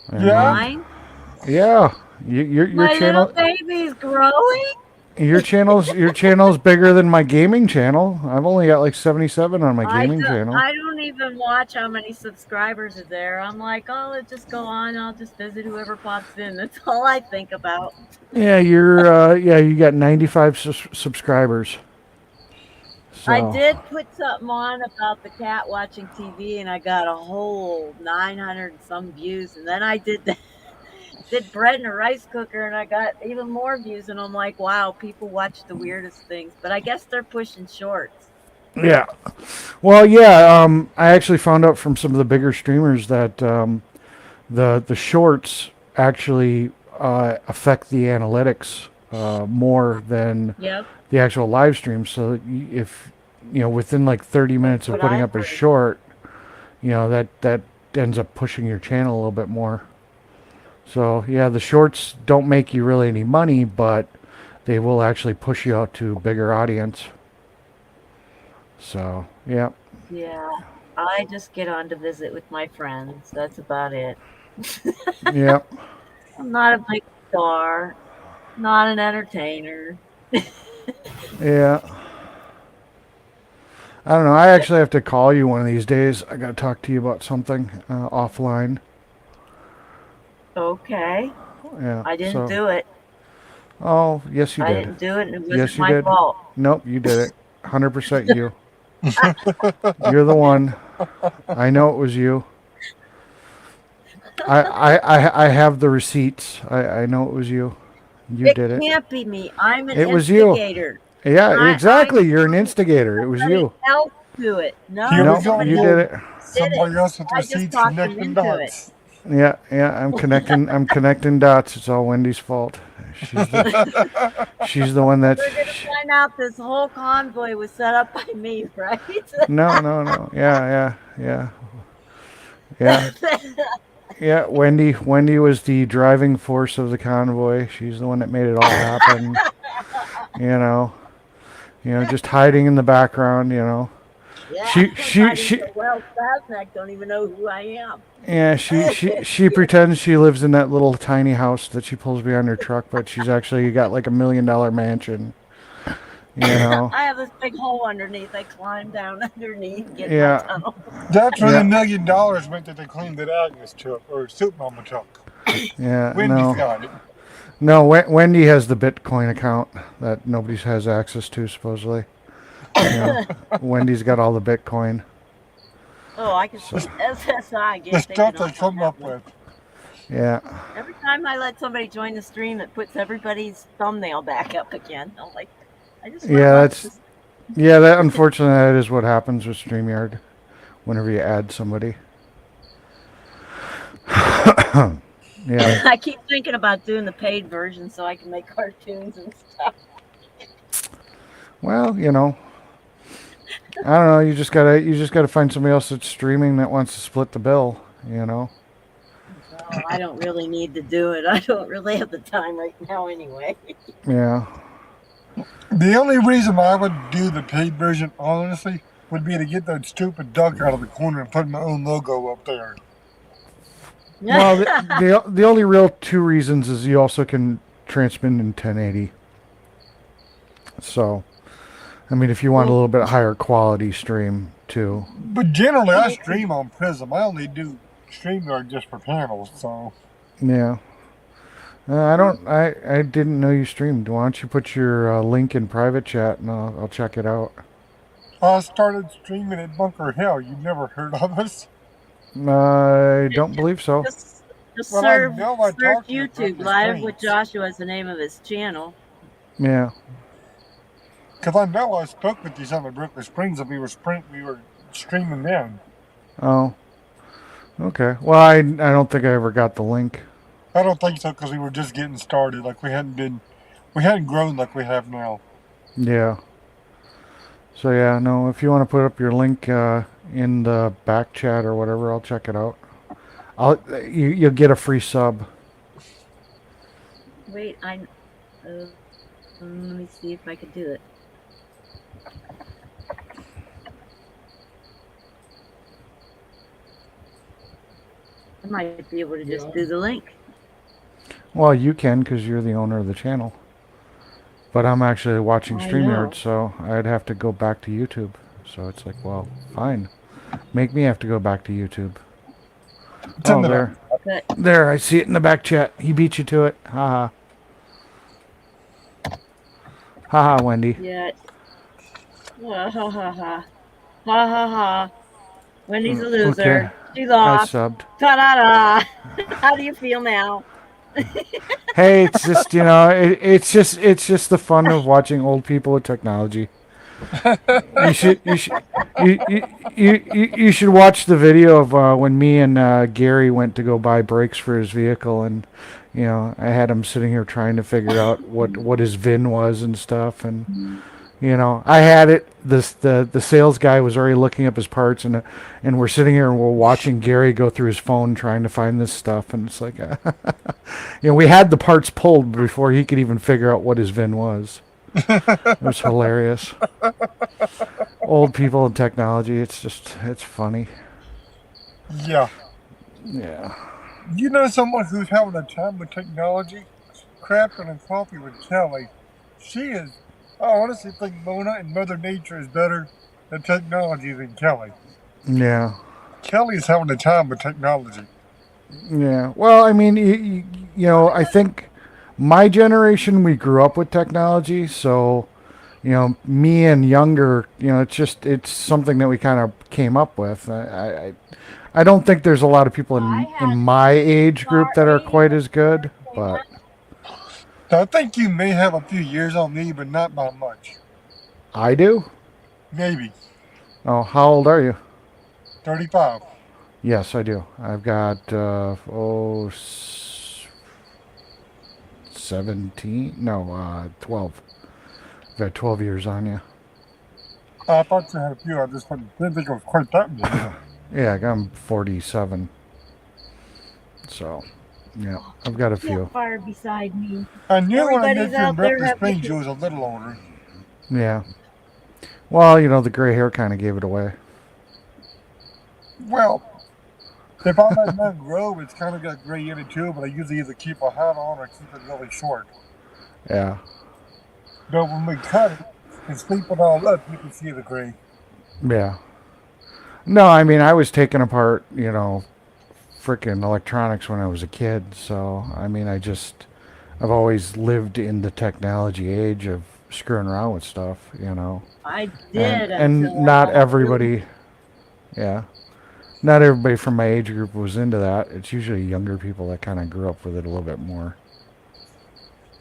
And, Mine? Yeah. Your My channel. little baby's growing. Your channel's bigger than my gaming channel. I've only got like 77 on my gaming channel. I don't even watch how many subscribers are there. I'm like, oh, let's just go on. I'll just visit whoever pops in. That's all I think about. Yeah, you got 95 subscribers. I So did put something on about the cat watching TV, and I got a whole 900 and some views. And then I did bread in a rice cooker, and I got even more views. And I'm like, wow, people watch the weirdest things. But I guess they're pushing shorts. yeah. Well, yeah. I actually found out from some of the bigger streamers that the shorts actually affect the analytics more than Yep, the actual live stream. So if within like 30 that's minutes of what putting I up a heard. short, that ends up pushing your channel a little bit more. So yeah, the shorts don't make you really any money, but they will actually push you out to a bigger audience. So yeah, Yeah, I just get on to visit with my friends. That's about it. yeah, I'm not a big star, not an entertainer. yeah. I don't know. I actually have to call you one of these days. I got to talk to you about something offline. Okay, Yeah. I didn't So, do it. oh yes, you I did. didn't do it, and it wasn't Yes, you my did. fault. Nope, you did it. 100% you. You're the one. I know it was you. I have the receipts. I know it was you. You It did it. can't be me. I'm an It was you. instigator. Yeah, I exactly. You're an told instigator. It was somebody you. else to it. Here No, we No, go, somebody you else did more. it. did it. Somebody else with I just receipts talked them connecting into it. dots. Yeah, yeah. I'm connecting. I'm connecting dots. It's all Wendy's fault. She's the one that's. We're gonna find out this whole convoy was set up by me, right? No, no, no. Yeah, yeah, yeah, yeah. Wendy was the driving force of the convoy. She's the one that made it all happen. You know, just hiding in the background. Yeah, She I'm she hiding she so well. Fastneck don't even know who I am. Yeah, she pretends she lives in that little tiny house that she pulls behind her truck, but she's actually got like $1 million mansion. You know. I have this big hole underneath. I climb down underneath, get in my Yeah, tunnel. That's where the yeah, $1 million went that they claimed that Agnes took, or Soup Mama took. yeah. Wendy's No, got it. no. Wendy has the Bitcoin account that nobody has access to, supposedly. Wendy's got all the Bitcoin. Oh, I can So SSI The get stuff taken they off on come that up one. with. yeah, Every time I let somebody join the stream, it puts everybody's thumbnail back up again. I'm like, I just want to yeah. watch That's this. yeah. That unfortunately that is what happens with Streamyard whenever you add somebody. Yeah. I keep thinking about doing the paid version so I can make cartoons and stuff. Well, I don't know. You just gotta find somebody else that's streaming that wants to split the bill. No, I don't really need to do it. I don't really have the time right now anyway. Yeah. The only reason I would do the paid version, honestly, would be to get that stupid duck out of the corner and put my own logo up there. Well, the only real two reasons is you also can transmit in 1080. So, I mean, if you want a little bit higher quality stream too. But generally, I stream on Prism. I only do StreamYard just for panels, so. Yeah. I don't. I didn't know you streamed. Why don't you put your link in private chat and I'll check it out. I started streaming at Bunker Hill. You've never heard of us? I don't believe so. Just Well, I search know I talked to you about YouTube the Live with streams. Joshua is the name of his channel. Yeah. Because I know I spoke with you some at Brooklyn Springs and we were streaming then. Oh. Okay. Well, I don't think I ever got the link. I don't think so because we were just getting started. Like we hadn't grown like we have now. Yeah. So yeah, no. If you want to put up your link in the back chat or whatever, I'll check it out. You'll get a free sub. Wait, let me see if I can do it. I might be able to just do the link. Well, you can because you're the owner of the channel. But I'm actually watching I StreamYard, know. so I'd have to go back to YouTube. So it's like, well, fine. Make me have to go back to YouTube. It's in Oh, the there. But There, I see it in the back chat. He beat you to it. Haha. Haha, Wendy. yeah, Ha ha ha ha. Ha ha ha. Wendy's a Okay, loser. She I lost. subbed. Ta da da. How do you feel now? Hey, it's just it's just the fun of watching old people with technology. You should you should you should watch the video of when me and Gary went to go buy brakes for his vehicle, and I had him sitting here trying to figure out what his VIN was and stuff, and I had it. The sales guy was already looking up his parts, and we're sitting here and we're watching Gary go through his phone trying to find this stuff, and it's like, we had the parts pulled before he could even figure out what his VIN was. It was hilarious. Old people and technology. It's funny. Yeah. Yeah. You know someone who's having a time with technology? Crafting and coffee with Kelly. She is. I honestly think Mona and Mother Nature is better at technology than Kelly. Yeah. Kelly's having a time with technology. Yeah. Well, I mean, I think my generation we grew up with technology, so me and younger, it's something that we kind of came up with. I don't think there's a lot of people I in had my age smart group that are radio quite as before good, it came but out. So I think you may have a few years on me, but not by much. I do. Maybe. Oh, how old are you? 35. Yes, I do. I've got 17. No, 12. I've got 12 years on you. I thought you had a few. I just didn't think it was quite that many. Yeah, I'm 47. So, yeah, I've got a few. Campfire beside me. I knew when I Everybody's met you in out there Berkeley having a Springs you good. was a little older. Yeah. Well, the gray hair kind of gave it away. Well, if I let mine grow, it's kind of got gray in it too, but I usually either keep a hat on or keep it really short. Yeah. But when we cut it and sleep it all up, you can see the gray. Yeah. No, I mean, I was taking apart, freaking electronics when I was a kid. So, I mean, I've always lived in the technology age of screwing around with stuff. I And did and until I not got really. everybody, yeah, not everybody from my age group was into that. It's usually younger people that kind of grew up with it a little bit more.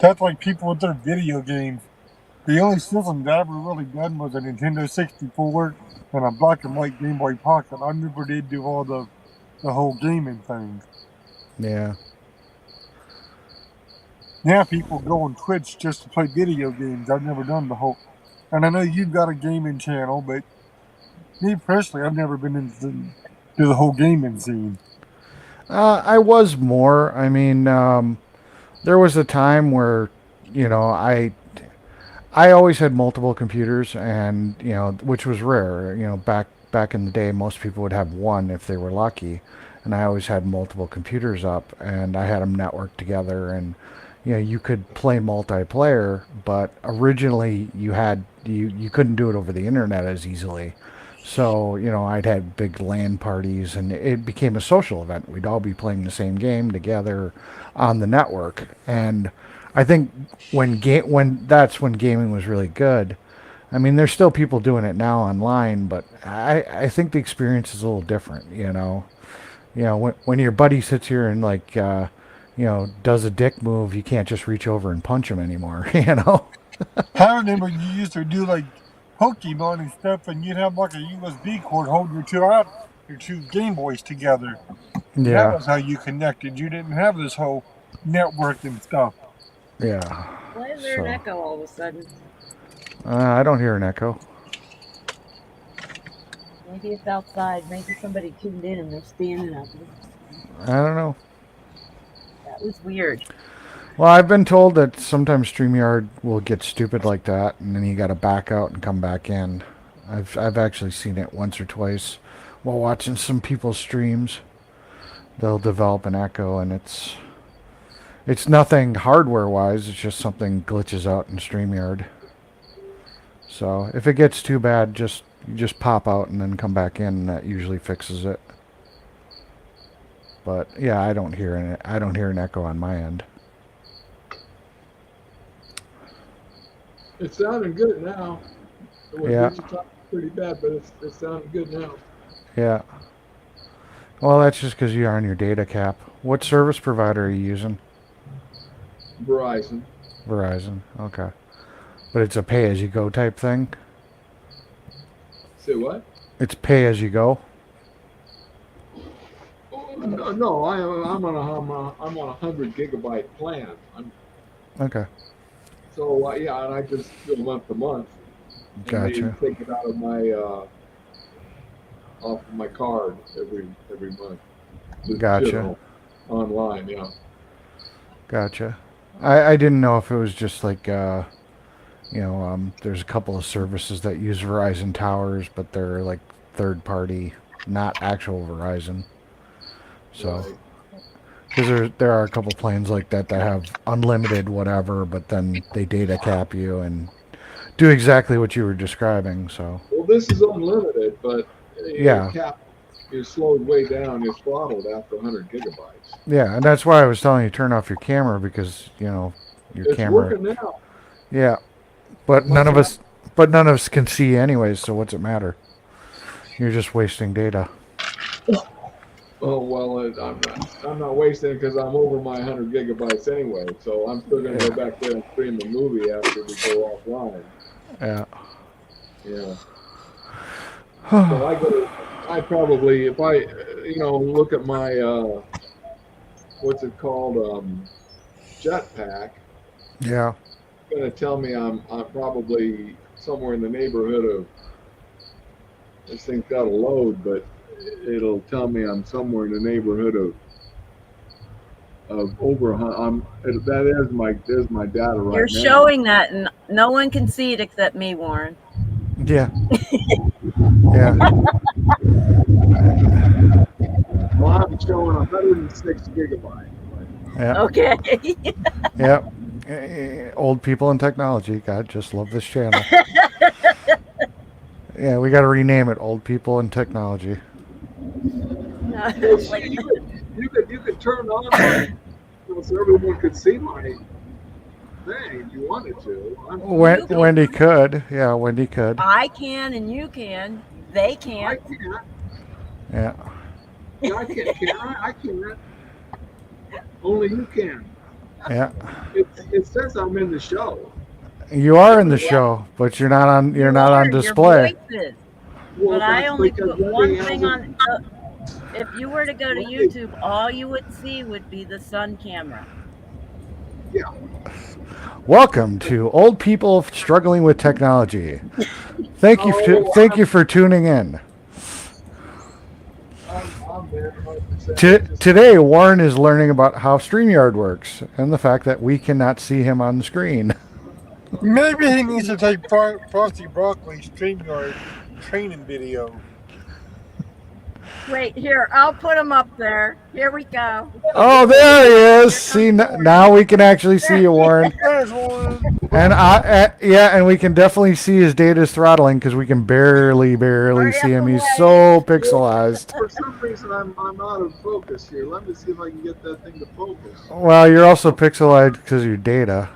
That's like people with their video games. The only system that I ever really done was a Nintendo 64 and a black and white Game Boy Pocket. I never did do all the whole gaming thing. Yeah. Now people go on Twitch just to play video games. I've never done the whole. And I know you've got a gaming channel, but me personally, I've never been into the whole gaming scene. I was more. I mean, there was a time where, you know, I always had multiple computers, and which was rare. Back in the day, most people would have one if they were lucky, and I always had multiple computers up, and I had them networked together, and you could play multiplayer, but originally you couldn't do it over the internet as easily. So, I'd had big LAN parties, and it became a social event. We'd all be playing the same game together on the network. And I think when that's when gaming was really good. I mean, there's still people doing it now online, but I think the experience is a little different. When your buddy sits here and does a dick move, you can't just reach over and punch him anymore. I remember you used to do like Pokemon and stuff, and you'd have like a USB cord holding your two Game Boys together. And that Yeah, was how you connected. You didn't have this whole network and stuff. yeah. Why is there an So echo all of a sudden? I don't hear an echo. Maybe it's outside. Maybe somebody tuned in and they're standing out there. I don't know. That was weird. Well, I've been told that sometimes StreamYard will get stupid like that, and then you got to back out and come back in. I've actually seen it once or twice while watching some people's streams. They'll develop an echo, and it's nothing hardware wise. It's just something glitches out in StreamYard. So if it gets too bad, you just pop out and then come back in, and that usually fixes it. But yeah, I don't hear an echo on my end. It's sounding good now. It was Yeah. digitized pretty bad, but it's sounding good now. Yeah. Well, that's just because you're on your data cap. What service provider are you using? Verizon. Verizon. Okay. But it's a pay-as-you-go type thing? Say what? It's pay-as-you-go? Oh, no, I'm on a 100 gigabyte plan. Okay. So yeah, and I just do month to month, and they Gotcha. take it out of my off of my card every month. Gotcha. Online, yeah. Gotcha. I didn't know if it was just like, there's a couple of services that use Verizon towers, but they're like third party, not actual Verizon. So, Right. because there are a couple plans like that that have unlimited whatever, but then they data cap you and do exactly what you were describing. So, Well, this is unlimited, but your yeah, cap you're slowed way down. You're throttled after 100 gigabytes. yeah, and that's why I was telling you turn off your camera because your It's camera. working now. Yeah, but My none of cap. us, but none of us can see anyways. So what's it matter? You're just wasting data. Oh well, I'm not wasting it because I'm over my 100 gigabytes anyway. So I'm still going to Yeah, go back there and stream the movie after we go offline. yeah. Yeah. So I probably, if I, look at my, what's it called, jetpack, Yeah. it's going to tell me I'm probably somewhere in the neighborhood of, this thing's got a load, but it'll tell me I'm somewhere in the neighborhood of over, there's my data right You're now. showing that, and no one can see it except me, Warren. Yeah. Yeah. Well, I'm showing 106 gigabytes. Yeah. Okay. Yeah. Old people in technology. God, just love this channel. Yeah, we got to rename it Old People in Technology. Well, It's see, like, you could turn on my, so everyone could see my thing if you wanted to. you can. Wendy could. Yeah, Wendy could. I can, and you can. They I can't. can't. Yeah. Yeah, I can't. Can I? I can't. Only you can. Yeah. It says I'm in the show. You are in the show, but you're not on. You're You not are. on Your display. voice is. Well, But I that's only because put Wendy one thing hasn't. on. If you were to go to Wendy, YouTube, all you would see would be the sun camera. yeah. Welcome to Old People Struggling with Technology. Thank Oh, you for tuning in. I'm there 100%. Today, Warren is learning about how StreamYard works and the fact that we cannot see him on the screen. Maybe he needs to take Frosty Broccoli's StreamYard training video. Wait, here, I'll put him up there. Here we go. Oh, there he is. See, now we can actually see you, Warren. There's one. And and we can definitely see his data's throttling because we can barely Hurry see up him. and He's wait. so pixelized. For some reason, I'm out of focus here. Let me see if I can get that thing to focus. Well, you're also pixelized because of your data.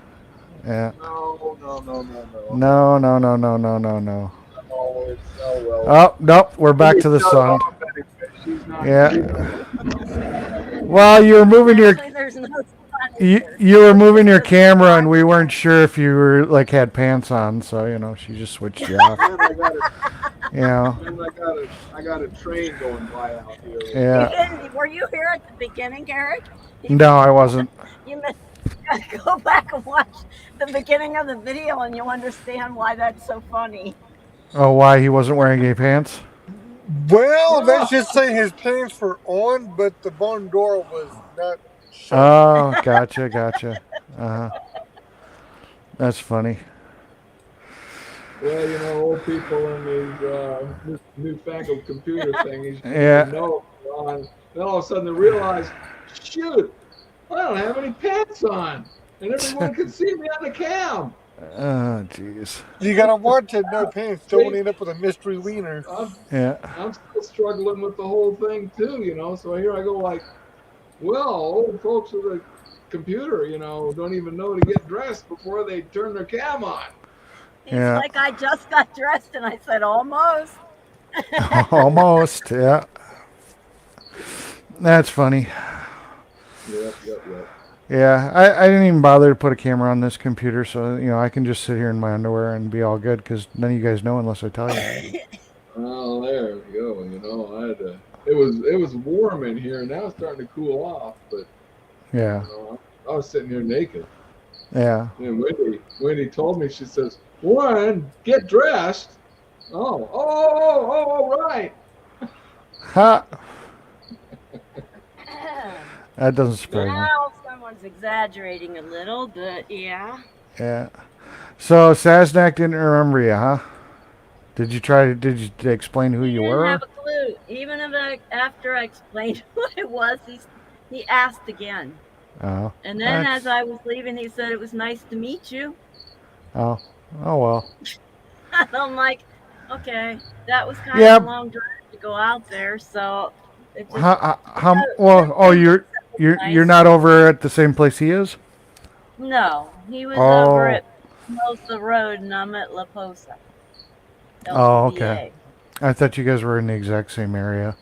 Yeah. No. No, no, no, no, no, no, no. Oh, well. Oh, nope. We're back to the Shut sun. off anyway. She's not. Yeah. Well, you were moving your Actually, there's no sun you, here. you were moving your camera, and we weren't sure if you were like had pants on, so she just switched you off. Man, Yeah. I got a train going by out here. Yeah. Were you here at the beginning, Eric? No, I wasn't. You missed. Go back and watch the beginning of the video, and you'll understand why that's so funny. Oh, why he wasn't wearing any pants? Well, let's just say his pants were on, but the barn door was not shut. Oh, gotcha. Uh-huh. That's funny. Well, old people in these newfangled computer things. Yeah. No. Then all of a sudden they realize, shoot, I don't have any pants on, and everyone can see me on the cam. Oh, jeez. You gotta watch it, no pants. Don't end up with a mystery wiener. Yeah. I'm still struggling with the whole thing too, So here I go, like, well, old folks with a computer, don't even know to get dressed before they turn their cam on. He's Yeah. like, I just got dressed, and I said, almost. Almost. Yeah. That's funny. Yep, yep, yep. Yeah, I didn't even bother to put a camera on this computer, so I can just sit here in my underwear and be all good because none of you guys know unless I tell you. Oh, there we go. I had to. It was warm in here, and now it's starting to cool off. But Yeah, I was sitting here naked, yeah. and Wendy told me, she says, "Warren, get dressed." Oh, right. Ha! That doesn't surprise me. Now someone's exaggerating a little, but yeah. Yeah. So Sasnak didn't remember you, huh? Did you try to? Did you explain who He you didn't have were? a clue. Even after I explained what it was, he asked again. Oh, And then as that's. I was leaving, he said, it was nice to meet you. Oh, oh well. And I'm like, okay, that was kind of a Yeah. long drive to go out there. So it just, Well, oh, Wendy said it was you're nice. not over at the same place he is. No, he was over Oh, at Mosa Road and I'm at La Posa, oh, okay. LPDA. I thought you guys were in the exact same area,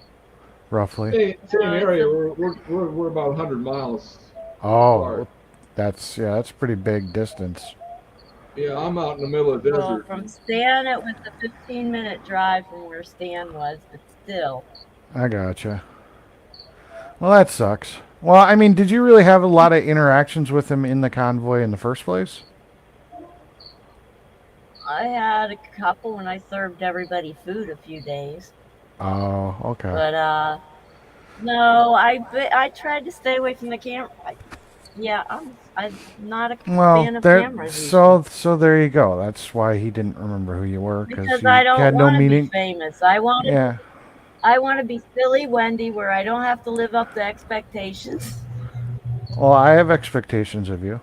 roughly. Same No, it's area. a We're about 100 miles Oh, apart. that's a pretty big distance. Yeah, I'm out in the middle of the well, desert. from Stan, it was a 15-minute drive from where Stan was, but still. I gotcha. Well, that sucks. Well, I mean, did you really have a lot of interactions with him in the convoy in the first place? I had a couple when I served everybody food a few days, Oh, okay. but no, I tried to stay away from the camera. Yeah, I'm not a Well, fan of there. cameras these days So there you go. That's why he didn't remember who you were because because I you don't had no want to be meaning. famous. Yeah. I want to be silly Wendy, where I don't have to live up to expectations. Well, I have expectations of you.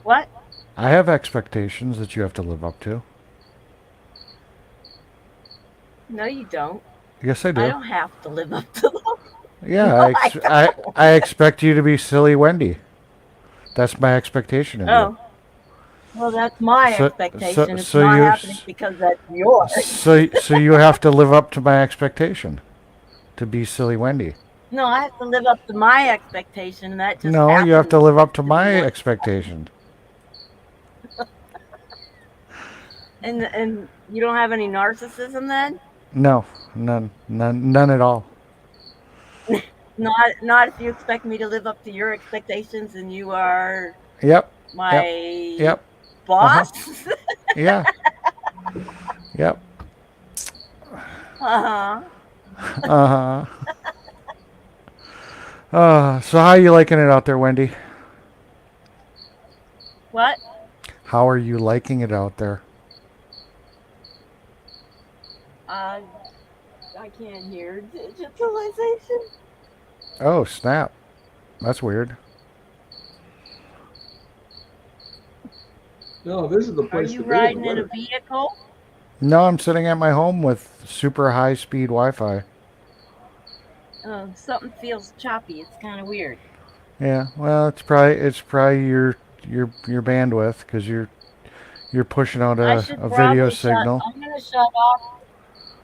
What? I have expectations that you have to live up to. No, you don't. Yes, I I do. don't have to live up to them. Yeah, No, I don't. I expect you to be silly Wendy. That's my expectation of you. Oh, well, that's my So expectation. It's so not you happening because that's yours. so you have to live up to my expectation to be silly Wendy. No, I have to live up to my expectation, and that just No, you have to happens live up to to be my one. expectation. And you don't have any narcissism then? No, none at all. Not if you expect me to live up to your expectations, and you are Yep, yep, my yep. Uh huh. boss. Yeah, yep. Uh-huh. Uh huh. So how are you liking it out there, Wendy? What? How are you liking it out there? Uh, I can't hear digitalization. Oh, snap. That's weird. No, this is the Are place you to be. riding in a vehicle? No, I'm sitting at my home with super high speed Wi-Fi. Something feels choppy. It's kind of weird. Yeah, well, it's probably your bandwidth because you're pushing out I should a video probably shut. signal. I'm gonna shut off.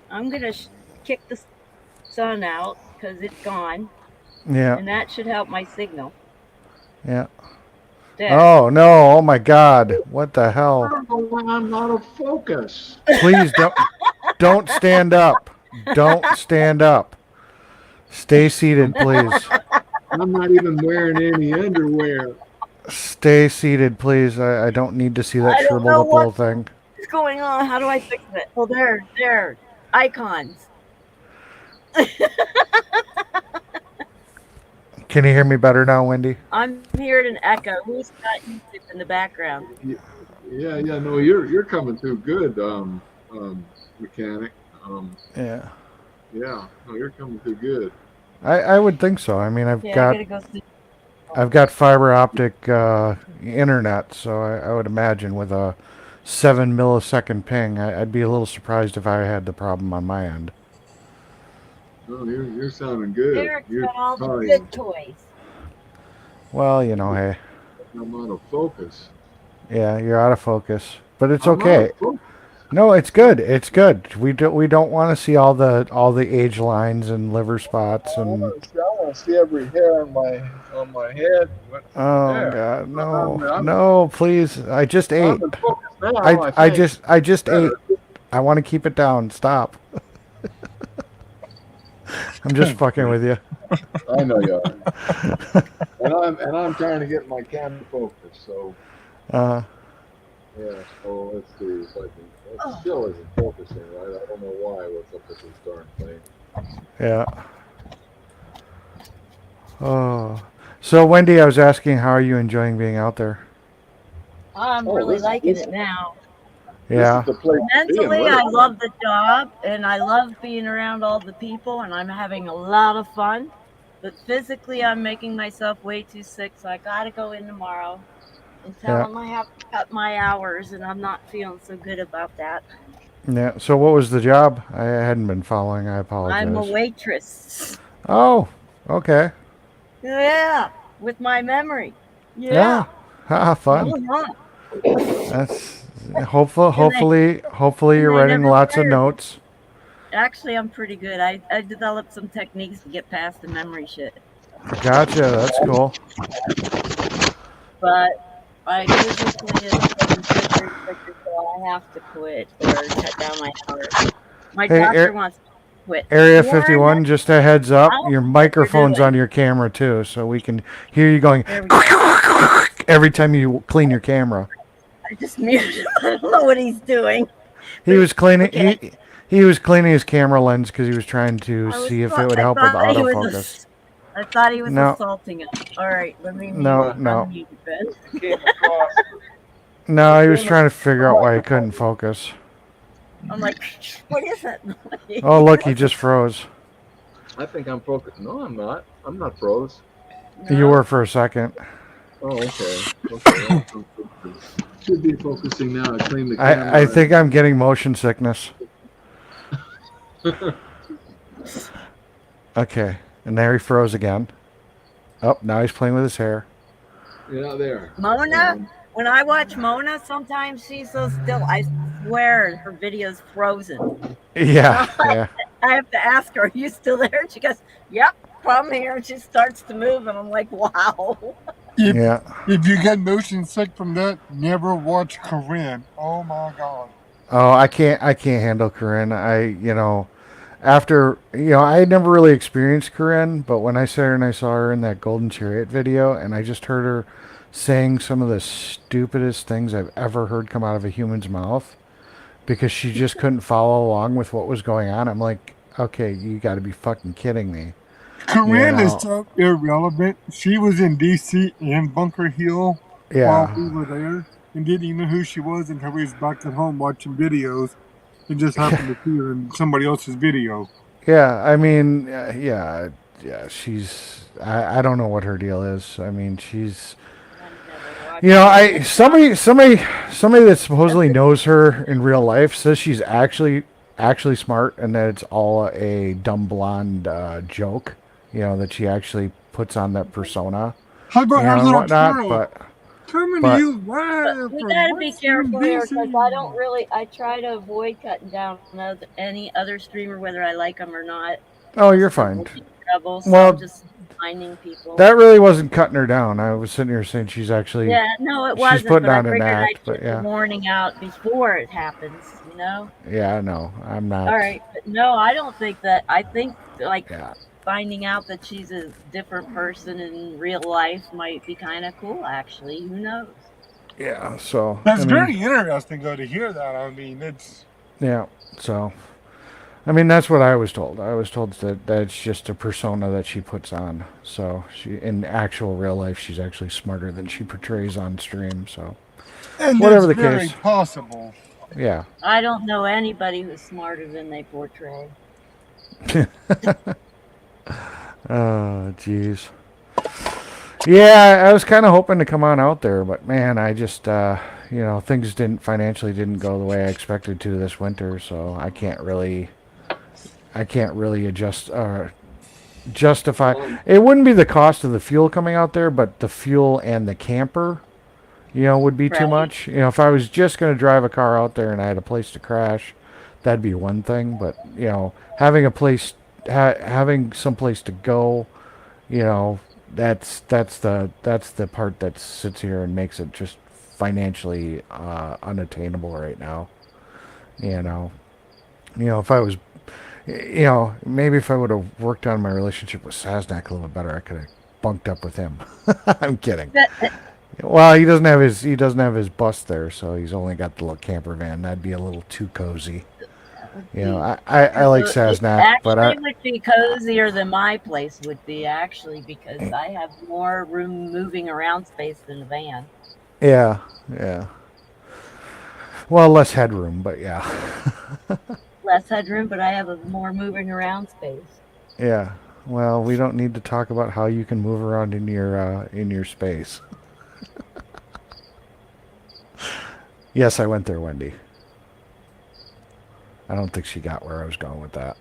I'm gonna kick the sun out because it's gone, Yeah, and that should help my signal. yeah. There. Oh no! Oh my God! What the I hell? don't know why I'm not of focus. Please don't stand up. Don't stand up. Stay seated, please. I'm not even wearing any underwear. Stay seated, please. I don't need to see that I don't shriveled know up little what's thing. going on. How do I fix it? Oh, there. Icons. Can you hear me better now, Wendy? I'm hearing an echo. Who's got music in the background? Yeah. No, you're coming through good, mechanic. Yeah. Yeah. No, you're coming through good. I would think so. I mean, Yeah, I gotta go see. I've got fiber optic internet, so I would imagine with a 7 millisecond ping, I'd be a little surprised if I had the problem on my end. No, you're sounding good. Eric's You're got all the probably good toys. Well, hey, I'm out of focus. Yeah, you're out of focus, but it's I'm not okay. a crook. No, it's good. It's good. We don't want to see all the age lines and liver spots and. I want to see every hair on my head. Oh There. God, no, I'm, no, please! I just ate. I'm in focus now, I I think. just ate. Better. I want to keep it down. Stop. I'm just fucking with you. I know you are. And I'm trying to get my camera focused. So Uh, yeah. So let's see if I can. It still isn't focusing right. I don't know why. What's up with this darn thing? yeah. Oh. So Wendy, I was asking, how are you enjoying being out there? I'm Oh, really this liking this it now. this is Yeah. the place to be in Mentally, I winter. love the job and I love being around all the people and I'm having a lot of fun. But physically, I'm making myself way too sick, so I gotta go in tomorrow and tell Yeah. them I have to cut my hours, and I'm not feeling so good about that. Yeah. So what was the job? I hadn't been following. I I'm a apologize. waitress. Oh. Okay. Yeah, with my memory. Yeah. Yeah. Ah, fun. Uh-huh. That's hopeful. And they Hopefully, and you're they writing never lots of fired me. notes. Actually, I'm pretty good. I developed some techniques to get past the memory shit. Gotcha. That's cool. But I physically am getting sicker and sicker, so I have to quit or cut down my hours. My Hey, doctor wants me to quit. Area Warren, 51, just a heads I up, don't your know what you're microphone's on doing. your camera too, so we can hear you going There we go. every time you clean your camera. I just muted him. I don't know what he's doing. He was cleaning Okay. he was cleaning his camera lens because he was trying to see if it would I help with thought he was autofocus. I thought he was No, assaulting us. All right, let me mute no, no, unmute Ben. Came across. no. He was Came trying to figure out why he across. couldn't focus. I'm like, what is that noise? Oh, look, he just froze. I think I'm focused. No, I'm not. I'm not froze. You No? were for a second. Oh, okay. Okay. Should be focusing now. I clean the camera. I think I'm getting motion sickness. Okay, and there he froze again. Oh, now he's playing with his hair. Yeah, there. Mona? When I watch Mona, sometimes she's so still. I swear her video's frozen. Yeah, yeah. I have to ask her, are you still there? And she goes, yep, I'm here. And she starts to move, and I'm like, wow. If, Yeah. if you get motion sick from that, never watch Corinne. Oh my God. Oh, I can't handle Corinne. After, I had never really experienced Corinne, but when I sat her and I saw her in that Golden Chariot video and I just heard her saying some of the stupidest things I've ever heard come out of a human's mouth because she just couldn't follow along with what was going on. I'm like, okay, you got to be fucking kidding me. Corinne You is know? so irrelevant. She was in DC and Bunker Hill while Yeah. we were there and didn't even know who she was until we was back at home watching videos and just happened to see her in somebody else's video. Yeah, I mean, yeah, she's, I don't know what her deal is. I mean, she's, I've never watched somebody that supposedly knows her in real life says she's actually smart and that it's all a dumb blonde joke. That she actually puts on that persona, How about our and little whatnot. girl coming but- to you live We from gotta be careful here because DC? I don't really. I try to avoid cutting down any other streamer, whether I like them or not. Oh, you're fine. Trouble, so Well, I'm just finding people. That really wasn't cutting her down. I was sitting here saying she's actually, Yeah, no, it she's wasn't. putting But I on an figured act. I'd But get the yeah, warning out before it happens. yeah, no, I'm not. All right, but no, I don't think that. I think like Yeah. finding out that she's a different person in real life might be kind of cool. Actually, who knows? Yeah, so That's very interesting, though, to hear that. I mean, it's yeah, so I mean that's what I was told. I was told that it's just a persona that she puts on. So she, in actual real life, she's actually smarter than she portrays on stream. So and whatever that's the very case. possible. Yeah. I don't know anybody who's smarter than they portray. Oh, jeez. Yeah, I was kind of hoping to come on out there, but man, I just, things financially didn't go the way I expected to this winter, so I can't really justify. It wouldn't be the cost of the fuel coming out there, but the fuel and the camper would be too Right. much. If I was just going to drive a car out there and I had a place to crash, that'd be one thing. But having a place, having some place to go, you know, that's the part that sits here and makes it just financially unattainable right now. You know, if I was, maybe if I would have worked on my relationship with Sasnak a little bit better, I could have bunked up with him. I'm kidding. Well, he doesn't have his bus there, so he's only got the little camper van. That'd be a little too cozy. That would be. I like It Sasnak, but actually would be cozier than my place would be, actually, because I have more room moving around space than a van. yeah, yeah. Well, less headroom, but yeah, Less headroom, but I have a more moving around space. yeah. Well, we don't need to talk about how you can move around in your space. Yes, I went there, Wendy. I don't think she got where I was going with that.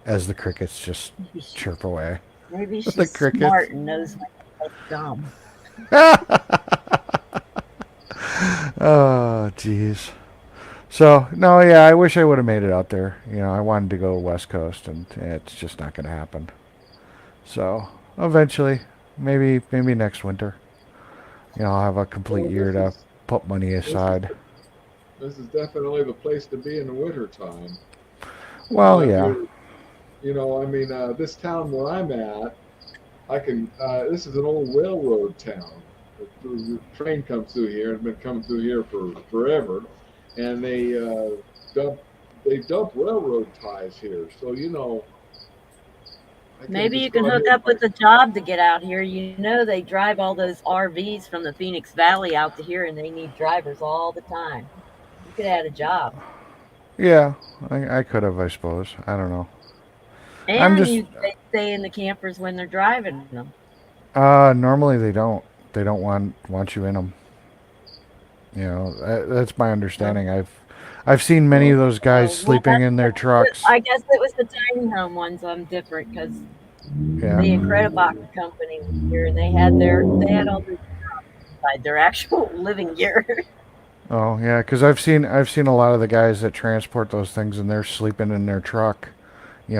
As the crickets just Maybe, she, chirp away. maybe The she's crickets. smart and knows when to play dumb. Oh, jeez. So no, yeah, I wish I would have made it out there. I wanted to go West Coast, and it's just not going to happen. So eventually, maybe next winter, I'll have a complete Well, year to put money this is aside. this is definitely the place to be in the winter time. Well, If yeah, you're, I mean, this town where I'm at, I can. This is an old railroad town. The train comes through here and been coming through here for forever, and dump they dump railroad ties here. So I can Maybe just you go can hook ahead. up with a job to get out here. You know, they drive all those RVs from the Phoenix Valley out to here, and they need drivers all the time. You could add a job. yeah, I could have, I suppose. I don't know. I'm And just they stay in the campers when they're driving them. normally they don't. They don't want you in them. That's my Well, understanding. I've seen many of Well, those guys well, sleeping in their trucks. I guess it was the tiny home ones. I'm different because Yeah. the Incredibox company was here, and they had all this inside their actual living gear. Oh, yeah, because I've seen a lot of the guys that transport those things, and they're sleeping in their truck,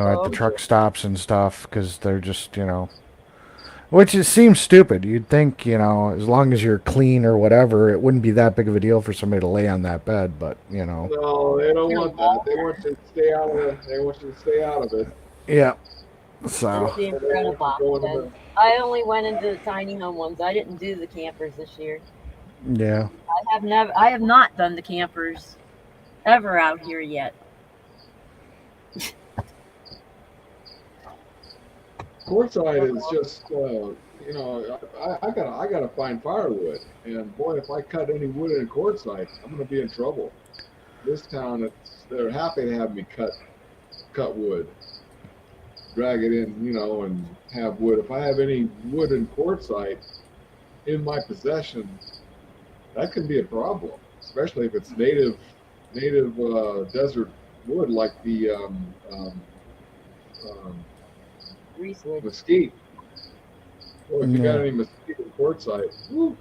at the Oh truck stops and stuff, because they're just, which it seems stupid. You'd think, as long as you're clean or whatever, it wouldn't be that big of a deal for somebody to lay on that bed, but. no, they don't yeah, want that. They want you to stay out of it. They want you to stay out of it. Yeah. They that's So, want, the they want you to Incredibox. go into And the. I only went into the tiny home ones. I didn't do the campers this year. yeah. I have not done the campers ever out here yet. Quartzsite is just, I gotta find firewood, and boy, if I cut any wood in Quartzsite, I'm gonna be in trouble. This town, they're happy to have me cut wood, drag it in, and have wood. If I have any wood in Quartzsite in my possession, that can be a problem, especially if it's native desert wood like the um, Greasewood. mesquite. Well, if you got Yeah. any mesquite in Quartzsite, woo,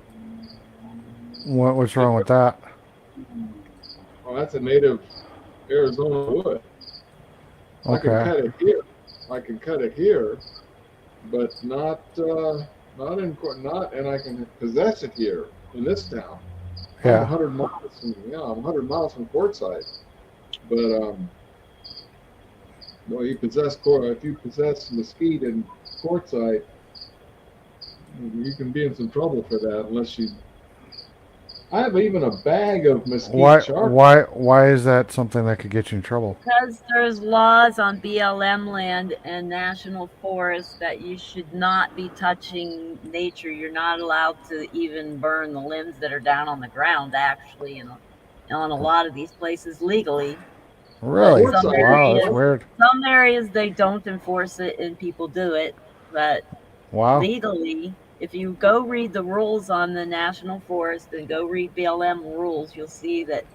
What's wrong with that? oh, that's a native Arizona wood. I can Okay. cut it here. I can cut it here, but not in not, and I can possess it here in this town. I'm Yeah. 100 miles from I'm 100 miles from Quartzsite, but well, if you possess mesquite in Quartzsite, you can be in some trouble for that unless you. I have even a bag of mesquite Why? charcoal. Why is that something that could get you in trouble? Because there's laws on BLM land and national forests that you should not be touching nature. You're not allowed to even burn the limbs that are down on the ground, actually, and on a lot of these places legally. But Really? Quartzsite is Wow, that's more. weird. some areas they don't enforce it and people do it. But Wow. legally, if you go read the rules on the national forest and go read BLM rules, you'll see that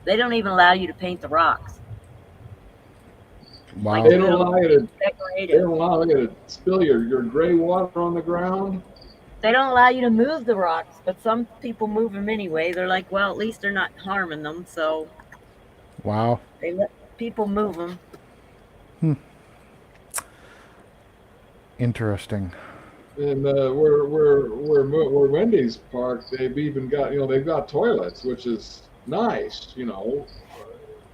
they don't even allow you to paint the rocks. Like They Wow. don't little allow you to. They decorative. don't allow you to spill your gray water on the ground. They don't allow you to move the rocks, but some people move them anyway. They're like, well, at least they're not harming them, so Wow. they let people move them. Interesting. And where Wendy's parked, they've even got they've got toilets, which is nice,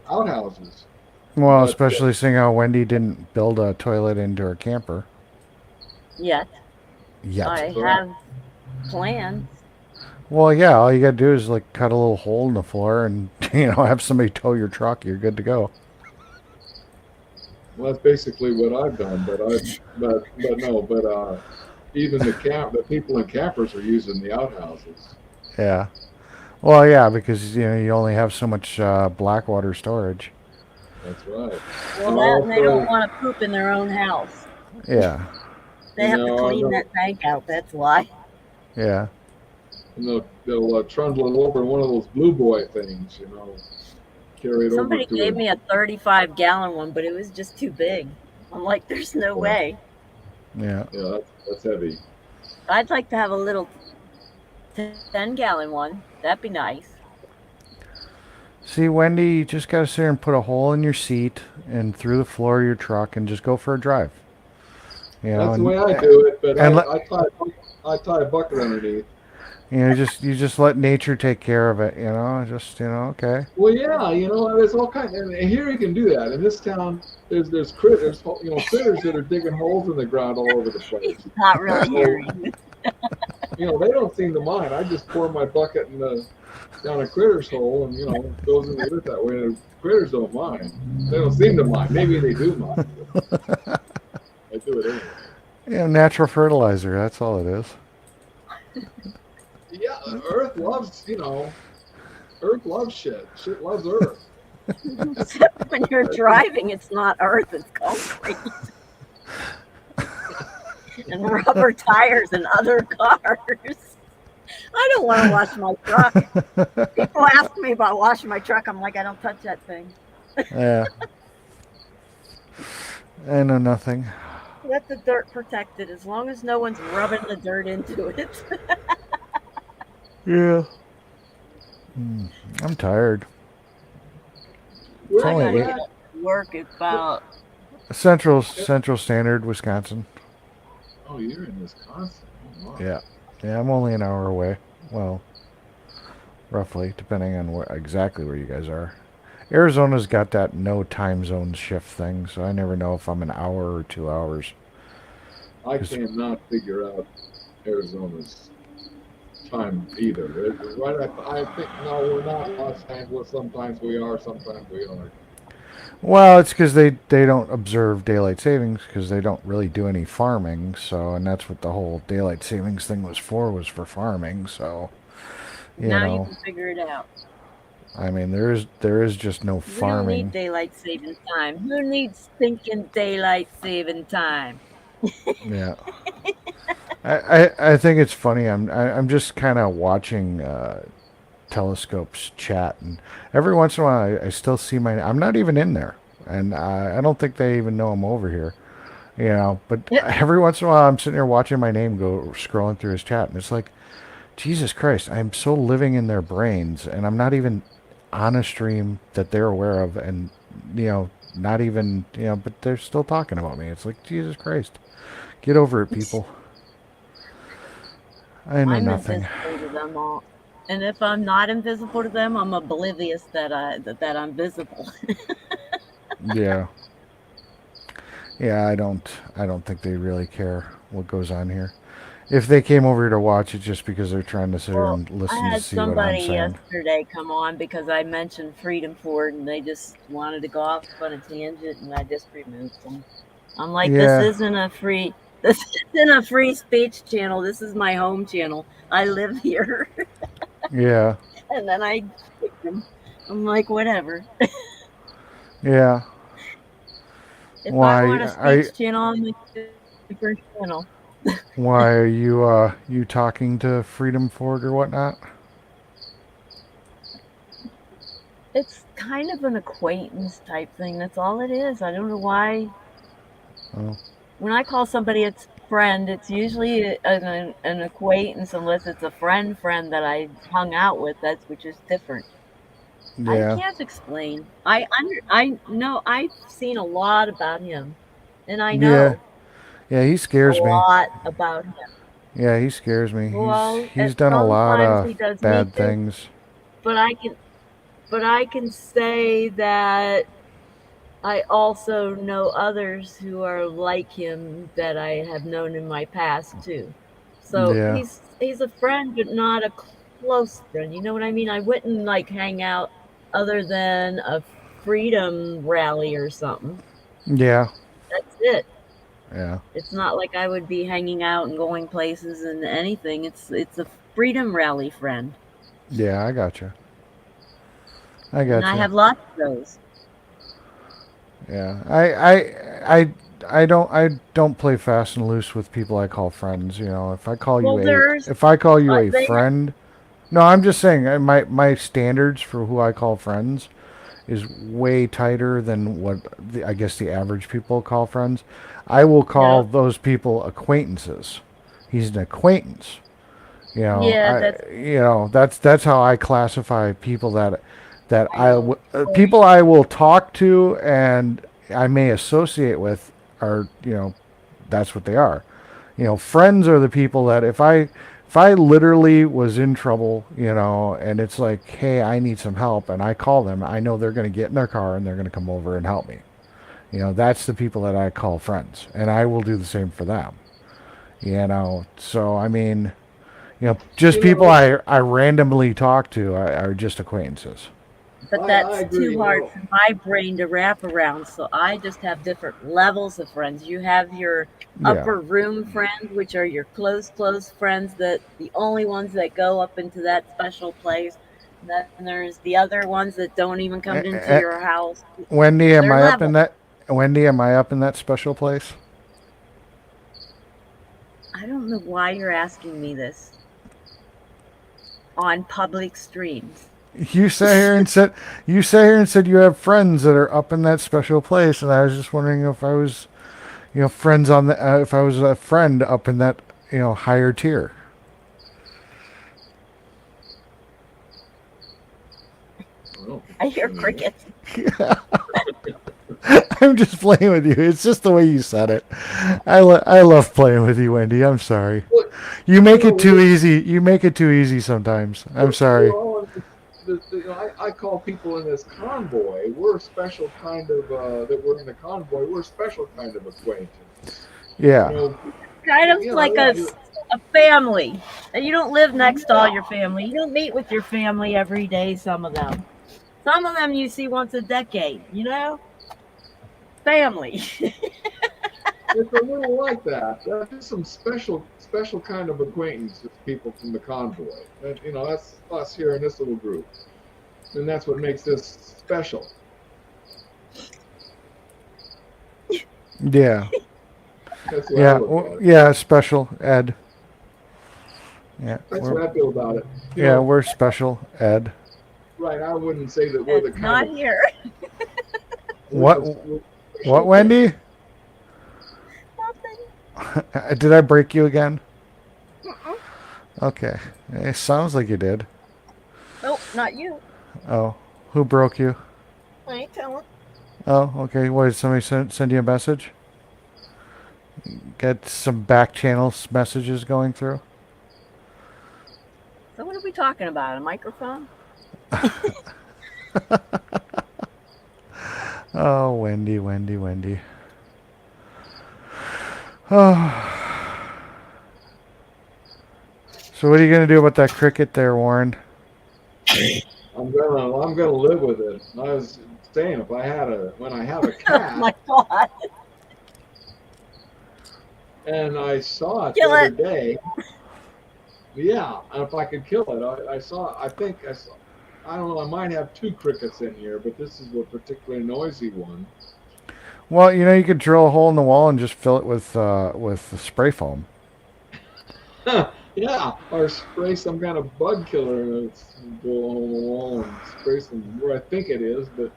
outhouses. Well, But especially seeing how Wendy didn't build a toilet into her camper Yet yet. I have plans. Well, yeah, all you gotta do is like cut a little hole in the floor and have somebody tow your truck. You're good to go. well, that's basically what I've done. But no, but even the people in campers are using the outhouses. Yeah. Well, yeah, because you only have so much blackwater storage. That's right. Well, that and they don't Also, want to poop in their own house. Yeah. They have to I clean know, that tank out. That's why. Yeah. and they'll trundle it over in one of those blue boy things, carry it over Somebody to gave a me a 35-gallon one, but it was just too big. I'm like, there's no yeah, way. Yeah. yeah, that's heavy. I'd like to have a little 10-gallon one. That'd be nice. See, Wendy, you just gotta sit there and put a hole in your seat and through the floor of your truck and just go for a drive. That's the And way I do it, but and let I tie a bucket underneath. you just let nature take care of it. Just okay. Well, yeah, there's all kinds, and here you can do that. In this town, there's critters, critters that are digging holes in the ground all over the He's place. not really So, hearing me. they don't seem to mind. I just pour my bucket down a critter's hole, and it goes in the earth that way. And the critters don't mind. They don't seem to mind. Maybe they do mind. But I do it anyway. Natural fertilizer. That's all it is. Yeah, Earth loves, Earth loves shit. Shit loves Earth. Except when you're driving, it's not earth, it's concrete. And rubber tires and other cars. I don't want to wash my truck. People ask me about washing my truck. I'm like, I don't touch that thing. Yeah. I know nothing. Let the dirt protect it as long as no one's rubbing the dirt into it. Yeah. I'm tired. It's Where I are only gotta you eight. get at? up to work about Central Standard, Wisconsin. Oh, you're in Wisconsin. Oh, wow. Yeah. Yeah, I'm only an hour away. Well, roughly, depending on exactly where you guys are. Arizona's got that no time zone shift thing, so I never know if I'm an hour or 2 hours. I 'Cause- cannot figure out Arizona's time either. I think no, we're not Los Angeles. Sometimes we are, sometimes we aren't. Well, it's because they don't observe daylight savings because they don't really do any farming. So, and that's what the whole daylight savings thing was for farming. So, you now you know, can figure it out. I mean, there is just no We don't need farming. daylight saving time. Who needs thinking daylight saving time? Yeah. I think it's funny. I'm just kind of watching telescopes chat, and every once in a while I still see I'm not even in there, and I don't think they even know I'm over here. But Yep. every once in a while I'm sitting there watching my name go scrolling through his chat, and it's like, Jesus Christ, I'm so living in their brains, and I'm not even on a stream that they're aware of, and not even but they're still talking about me. It's like, Jesus Christ, get over it, people. I know I'm nothing. invisible to them all. And if I'm not invisible to them, I'm oblivious that I'm visible. Yeah. Yeah, I don't think they really care what goes on here. If they came over here to watch it just because they're trying to sit here Well, and I listen to had see what I'm somebody saying. yesterday come on because I mentioned Freedom Ford and they just wanted to go off on a tangent and I just removed them. I'm like, Yeah. this isn't a free speech channel. This is my home channel. I live here. Yeah. And then I kicked them. I'm like, whatever. Yeah. If I Why want a I speech channel, I'll make a different channel. why are you talking to Freedom Ford or whatnot? It's kind of an acquaintance type thing. That's all it is. I don't know why. Oh. When I call somebody, it's friend, it's usually an acquaintance, unless it's a friend that I hung out with. That's which is different. I Yeah, can't explain. I know I've seen a lot about him, and I yeah, know yeah. He a scares me. lot about him. Yeah, he scares me. Well, He's at done a lot sometimes of he does me bad too, things. but I can say that I also know others who are like him that I have known in my past too. So Yeah, he's a friend, but not a close friend. You know what I mean? I wouldn't like hang out other than a freedom rally or something. yeah, That's it. yeah, It's not like I would be hanging out and going places and anything. It's a freedom rally friend, yeah. I gotcha. I and I gotcha. have lots of those. Yeah, I don't play fast and loose with people I call friends. You know, Well, there's if I call you a they friend, no, I'm just saying my standards for who I call friends is way tighter than what I guess the average people call friends. I will call yeah those people acquaintances. He's an acquaintance. yeah that's That's how I classify people that oh, people I will talk to and I may associate with are that's what they are. Friends are the people that if I literally was in trouble, and it's like, hey, I need some help, and I call them, I know they're going to get in their car and they're going to come over and help me. That's the people that I call friends, and I will do the same for them. So I mean, just You people know, I randomly talk to are just acquaintances. but I that's agree. too hard for my brain to wrap around. So I just have different levels of friends. You have your Yeah. upper room friends, which are your close friends, that the only ones that go up into that special place. Then there's the other ones that don't even come into Uh, your house. Wendy, am They're I up in level. that? Wendy, am I up in that special place? I don't know why you're asking me this on public streams. You sat here and said you have friends that are up in that special place, and I was just wondering if I was friends on the if I was a friend up in that higher tier. I don't think I it's hear funny. crickets. I'm just playing with you. It's just the way you said it. I love playing with you, Wendy. I'm sorry. But You you make know, it too easy. You make it too easy sometimes. I'm sorry. we're all in I call people in this convoy. We're a special kind of that we're in the convoy. We're a special kind of acquaintance. You Yeah. know, Kind of like yeah, a family. And you don't live next to all your family. You don't meet with your family every day, some of them. Some of them you see once a decade, you know? Family. it's a little like that. That's just some special kind of acquaintances. People from the convoy. That's us here in this little group, and that's what makes this special. Yeah. That's the way I Yeah. look at it. Yeah. Special Ed. Yeah. That's what I feel about it. You Yeah. know, We're special Ed. right? I wouldn't say that we're the It's kind not of here. we're What? the we're What, special acquaintance. Wendy? Did I break you again? Uh-uh. Okay. It sounds like you did. Nope, not you. Oh. Who broke you? I ain't telling. Oh, okay. What, did somebody send you a message? Get some back channels messages going through? So what are we talking about? A microphone? Oh, Wendy, Wendy, Wendy. Oh. So what are you going to do about that cricket there, Warren? I'm gonna live with it. I was saying if I had a when I have a Oh cat my god. and I saw it the Kill other it. day, yeah, and if I could kill it, I saw. I think I saw. I don't know. I might have two crickets in here, but this is a particularly noisy one. Well, you could drill a hole in the wall and just fill it with spray foam. Yeah, or spray some kind of bug killer and go on the wall and spray some where I think it is. But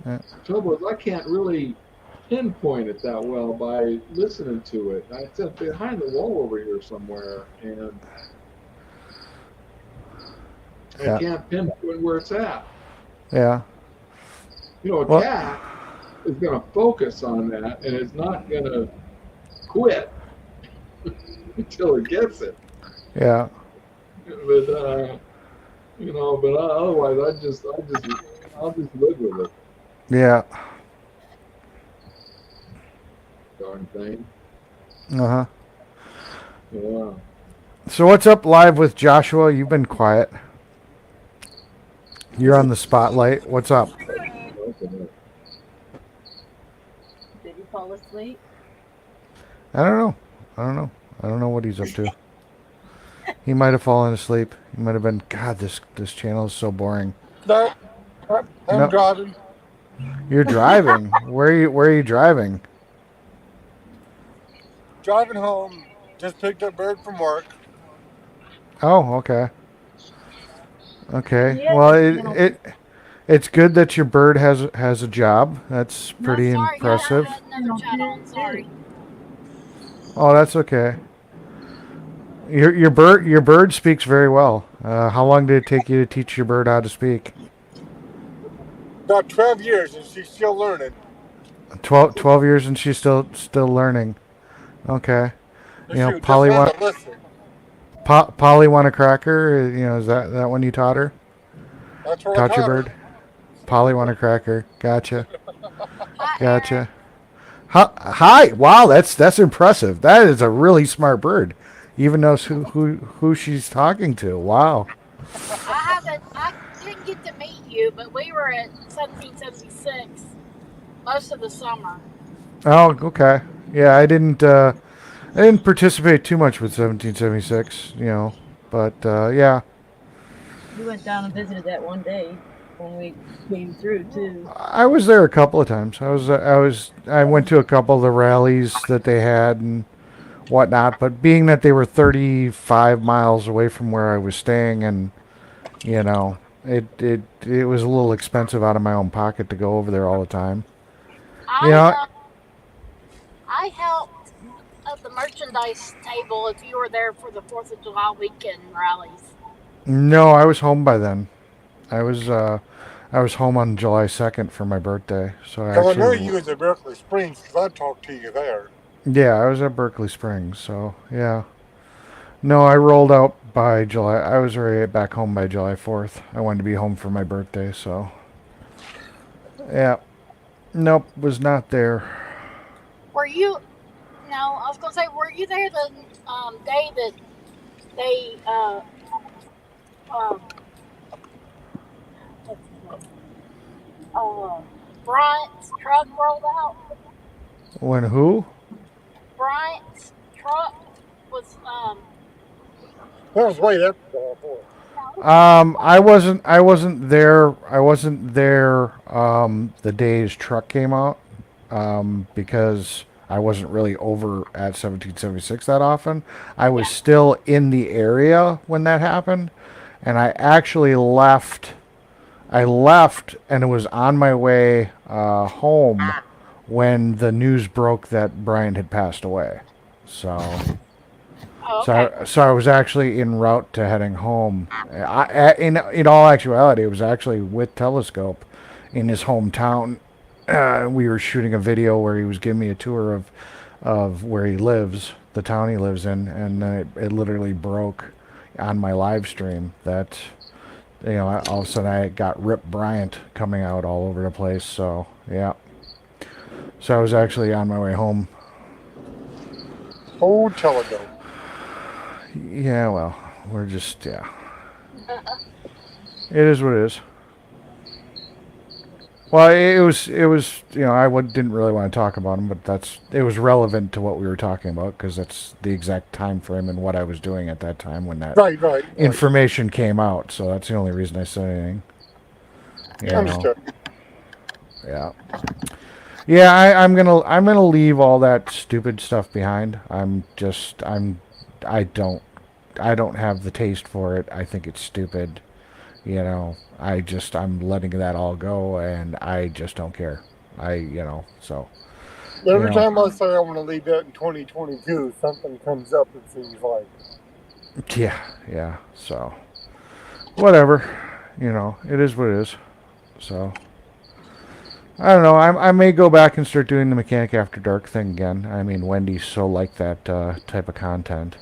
Uh, the trouble is, I can't really. pinpoint it that well by listening to it. I said behind the wall over here somewhere, and I Yeah. can't pinpoint where it's at. Yeah. You know, a Well, cat is going to focus on that, and it's not going to quit until it gets it. yeah. But but otherwise, I'll just live with it. Yeah. Darn thing. Uh-huh. Yeah. So what's up live with Joshua? You've been quiet. You're on the spotlight. What's up? Okay. Did he fall asleep? I don't know. I don't know. I don't know what he's up to. He might have fallen asleep. He might have been. God, this channel is so boring. No, I'm No. driving. You're driving. Where are you driving? Driving home. Just picked up Bird from work. Oh, okay. Okay. Yeah, Well, you know, it's good that your bird has a job. That's No, pretty sorry, impressive. I had another chat on. Sorry. Oh, that's okay. Your bird speaks very well. How long did it take you to teach your bird how to speak? About 12 years, and she's still learning. 12 years and she's still learning. Okay. And You know, she just Polly learned want to listen. Polly want a cracker. You know, is that one you taught her? That's what Taught I your taught her. bird? Polly want a cracker. Gotcha. Hi, Gotcha. Hi. Wow, that's impressive. That is a really smart bird. Even knows who she's talking to. Wow. I didn't get to meet you, but we were at 1776 most of the summer. Oh, okay. Yeah, I didn't participate too much with 1776, you know, but yeah. we went down and visited that one day when we came through too. I was there a couple of times. I went to a couple of the rallies that they had and whatnot, but being that they were 35 miles away from where I was staying, and you know, it was a little expensive out of my own pocket to go over there all the time. You know, I helped at the merchandise table if you were there for the 4th of July weekend rallies. no, I was home by then. I was home on July 2nd for my birthday, so I Because I know actually you was at Berkeley Springs, because I talked to you there. yeah, I was at Berkeley Springs, so yeah. No, I rolled out by July. I was already back home by July 4th. I wanted to be home for my birthday, so yeah. Nope, was not there. Were you? No, I was gonna say, were you there the day that they um Bryant's truck rolled out? When who? Bryant's truck was That was way after July 4th. I wasn't there. I wasn't there the day his truck came out because I wasn't really over at 1776 that often. I was still in the area when that happened, and I actually left. I left and it was on my way home when the news broke that Brian had passed away. So. Oh, okay. So I was actually en route to heading home. In all actuality, it was actually with Telescope in his hometown. We were shooting a video where he was giving me a tour of where he lives, the town he lives in, and it literally broke on my live stream that, you know, all of a sudden I got Rip Bryant coming out all over the place. So yeah, so I was actually on my way home. Oh, Telego. Yeah, well, we're just, yeah. It is what it is. Well, it was, you know, didn't really want to talk about him, but it was relevant to what we were talking about because that's the exact time frame and what I was doing at that time when that Right. information came out. So that's the only reason I said anything. You know. Understood. Yeah. Yeah, I'm gonna leave all that stupid stuff behind. I don't have the taste for it. I think it's stupid. You know, I'm letting that all go, and I just don't care. So Every know. time I say I want to leave that in 2022, something comes up, it seems like. Yeah. So whatever, it is what it is. So I don't know. I may go back and start doing the Mechanic After Dark thing again. I mean, Wendy's so like that type of content,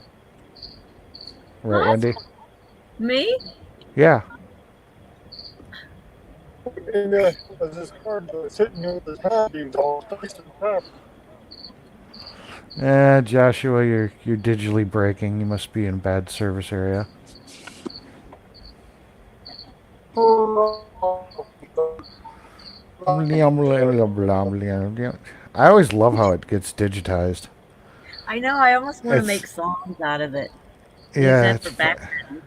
right, Well, that's Wendy? Me? Yeah. And as this card sitting here with his hat being all nice and happy. Joshua, you're digitally breaking. You must be in a bad service area. I always love how it gets digitized. I know. I almost want to It's make songs out of it. Use yeah, that for background.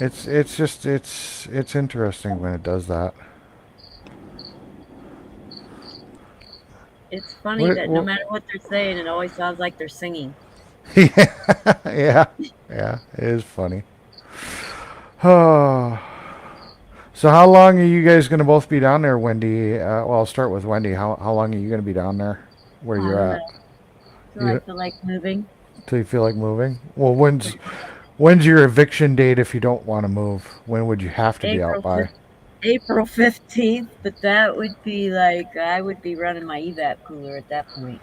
it's just it's interesting when it does that. It's funny What, that no what matter what they're saying, it always sounds like they're singing. yeah, it is funny. Oh. So how long are you guys going to both be down there, Wendy? Well, I'll start with Wendy. How long are you going to be down there, where I you're don't at? know. So I You feel like moving. till you feel like moving? Well, when's your eviction date if you don't want to move? When would you have to be out April by? 5th. April 15th, but that would be like I would be running my evap cooler at that point.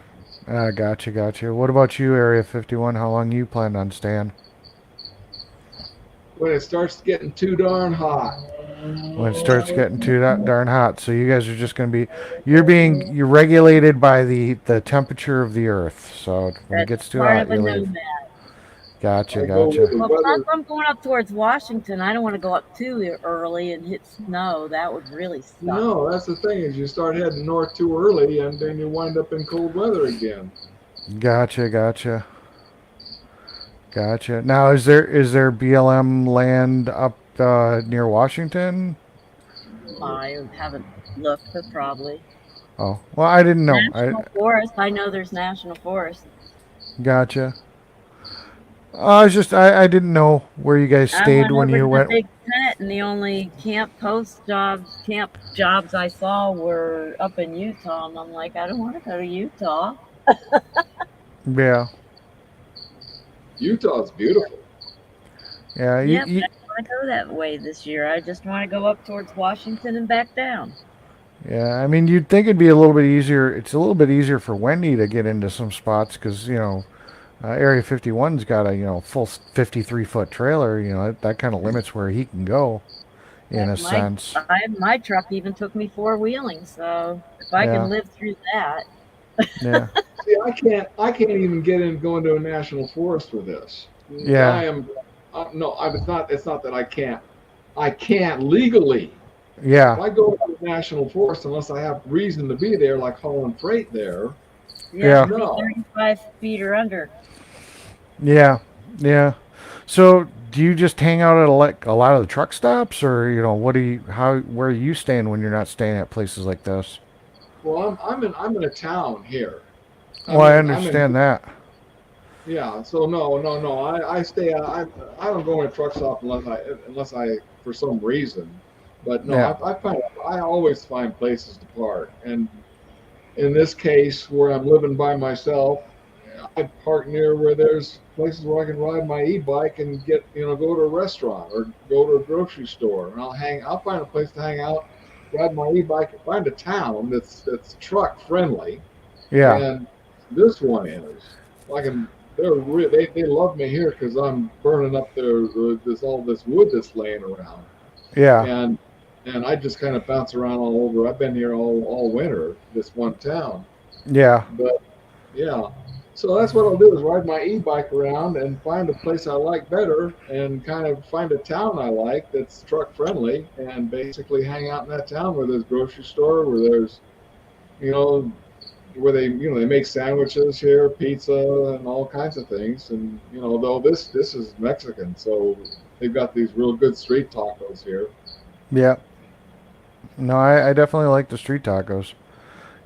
Gotcha. What about you, Area 51? How long you plan on staying? When it starts getting too darn hot. When it starts getting too darn hot, so you guys are just going to be, you're regulated by the temperature of the Earth. So when it That's gets too part hot, of a you leave. nomad. I go with Gotcha. the Well, plus weather. I'm going up towards Washington. I don't want to go up too early and hit snow. That would really suck. No, that's the thing is you start heading north too early and then you wind up in cold weather again. Gotcha. Now, is there BLM land up near Washington? I haven't looked, but probably. Oh, well, I didn't know. National forest. I know there's national forest. Gotcha. I was just I didn't know where you guys I stayed went when over you to the went. big tent, and the only camp jobs I saw were up in Utah. And I'm like, I don't want to go to Utah. Yeah, Utah's beautiful. yeah. Yeah, but I don't want to go that way this year. I just want to go up towards Washington and back down. Yeah. I mean, you'd think it'd be a little bit easier. It's a little bit easier for Wendy to get into some spots because Area 51's got a full 53-foot trailer. That kind of limits where he can go, in a sense. My truck even took me four-wheeling, so if I Yeah. can live through that. Yeah. See, I can't even get in going to a national forest with this. Yeah. I am no, it's not that I can't. I can't legally. If Yeah. I go to the national forest unless I have reason to be there, like hauling freight there. Yeah. Be No. 35 feet or under. Yeah. So, do you just hang out at a lot of the truck stops, or where are you staying when you're not staying at places like this? Well, I'm in a town here. Well, I understand that. Yeah. So no. I stay. I don't go in a truck stop unless I for some reason. But no, Yeah. I always find places to park. And in this case, where I'm living by myself, I park near where there's places where I can ride my e-bike and go to a restaurant or go to a grocery store, and I'll find a place to hang out, ride my e-bike, and find a town that's truck friendly. Yeah. And this one is like they love me here because I'm burning up all this wood that's laying around, Yeah. and I just kind of bounce around all over. I've been here all winter, this one town, Yeah. but yeah. So that's what I'll do is ride my e-bike around and find a place I like better and kind of find a town I like that's truck friendly and basically hang out in that town where there's grocery store, where there's, you know, where they make sandwiches here, pizza and all kinds of things. And, though this is Mexican, so they've got these real good street tacos here. Yeah. No, I definitely like the street tacos.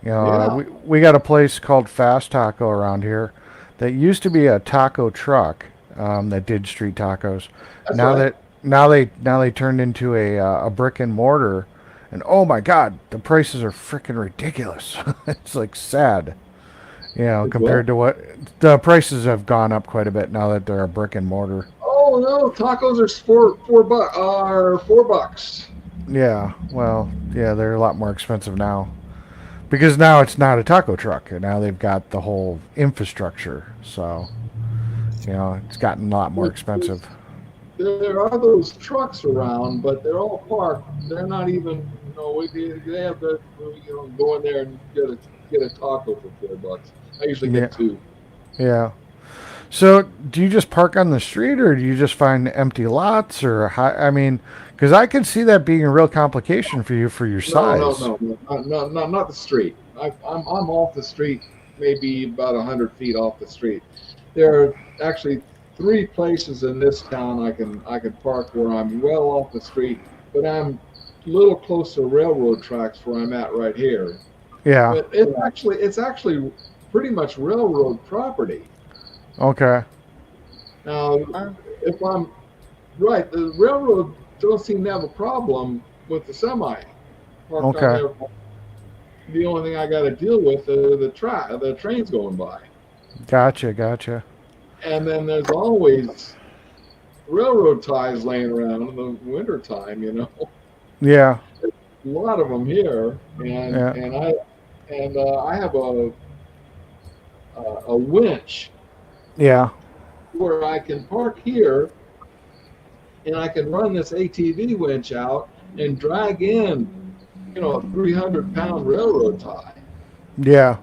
Yeah. We got a place called Fast Taco around here that used to be a taco truck that did street tacos. That's Now right. now they turned into a brick and mortar, and oh my God, the prices are freaking ridiculous. It's like sad. You know, It's what? compared to what the prices have gone up quite a bit now that they're a brick and mortar. Oh no, tacos are $4. Yeah, well, yeah, they're a lot more expensive now because now it's not a taco truck, and now they've got the whole infrastructure. So you know, it's gotten a lot more There's, expensive. there are those trucks around, but they're all parked. They're not even, they have the, go in there and get a taco for $4. I usually Yeah, get two. yeah. So, do you just park on the street, or do you just find empty lots, or how, I mean, because I could see that being a real complication for you for your No, no, size. no, no, not the street. I'm off the street, maybe about 100 feet off the street. There are actually three places in this town I can park where I'm well off the street, but I'm a little close to railroad tracks where I'm at right here. Yeah. But it's actually pretty much railroad property. Okay. Now, Uh, if I'm right, the railroad don't seem to have a problem with the semi parked on Okay. there. The only thing I got to deal with are the trains going by, Gotcha. Gotcha. and then there's always railroad ties laying around in the winter time. Yeah. A lot of them here, and Yeah. and I have a winch Yeah. where I can park here, and I can run this ATV winch out and drag in, a 300-pound railroad tie. Yeah.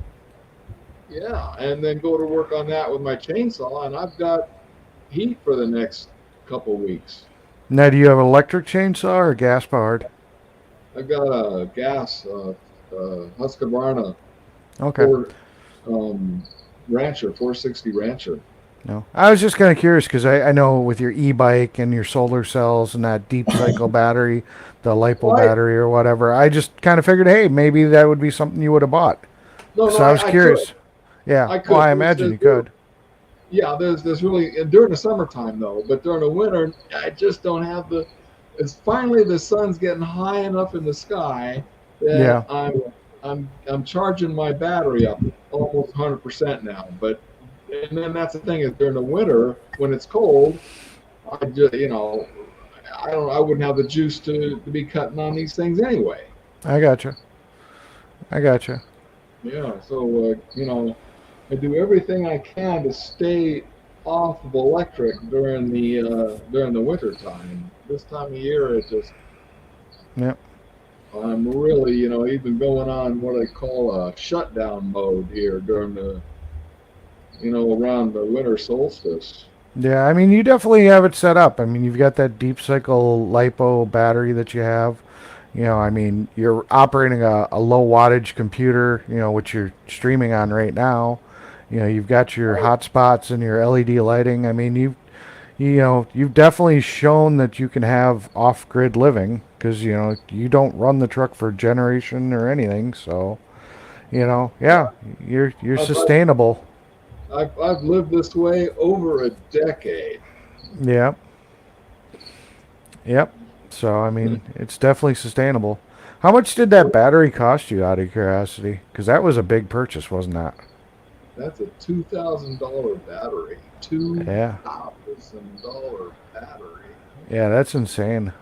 Yeah, and then go to work on that with my chainsaw, and I've got heat for the next couple weeks. Now, do you have an electric chainsaw or gas powered? I've got a gas Husqvarna Okay. four Rancher 460 Rancher. No, I was just kind of curious because I know with your e-bike and your solar cells and that deep cycle battery, the lipo Well, battery or whatever, I just kind of figured, hey, maybe that would be something you would have bought. no, So I was I could, curious. Yeah. I Well, could. I imagine you could. Yeah, there's really during the summertime though, but during the winter, I just don't have the. It's finally the sun's getting high enough in the sky that Yeah. I'm charging my battery up almost 100% now. But and then that's the thing is during the winter when it's cold, I just I wouldn't have the juice to be cutting on these things anyway. I gotcha. I gotcha. Yeah, so I do everything I can to stay off of electric during the winter time. This time of year, it just Yep. I'm really even going on what I call a shutdown mode here during the around the winter solstice. Yeah. I mean, you definitely have it set up. I mean, you've got that deep cycle lipo battery that you have. You know, I mean, you're operating a low wattage computer, which you're streaming on right now. You know, you've got your hotspots and your LED lighting. I mean, you've definitely shown that you can have off-grid living because, you don't run the truck for generation or anything. So, yeah, you're I've, sustainable. I've lived this way over a decade. Yep. Yep. So, I mean, it's definitely sustainable. How much did that battery cost you out of curiosity? Because that was a big purchase, wasn't that? That's a $2,000 battery. two Yeah. thousand dollar battery. Yeah, that's insane.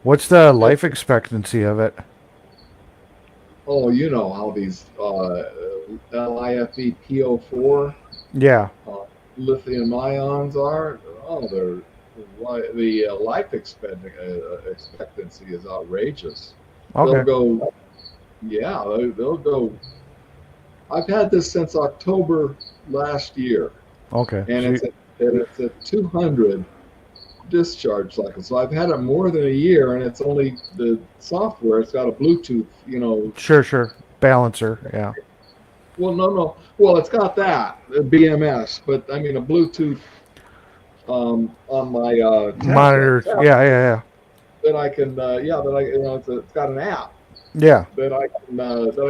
What's the life expectancy of it? Oh, you know how these LiFePO4 Yeah. uh, lithium ions are. Oh, the life expectancy is outrageous. They'll Okay. go, yeah, they'll go. I've had this since October last year, Okay. and So, it's a 200 discharge cycle. So I've had it more than a year, and it's only the software. It's got a Bluetooth, sure, sure. Balancer. Yeah. Well, no, no. Well, it's got that BMS, but I mean a Bluetooth on my Monitor. Yeah, yeah, that I can, yeah, that I, it's got an app yeah. that I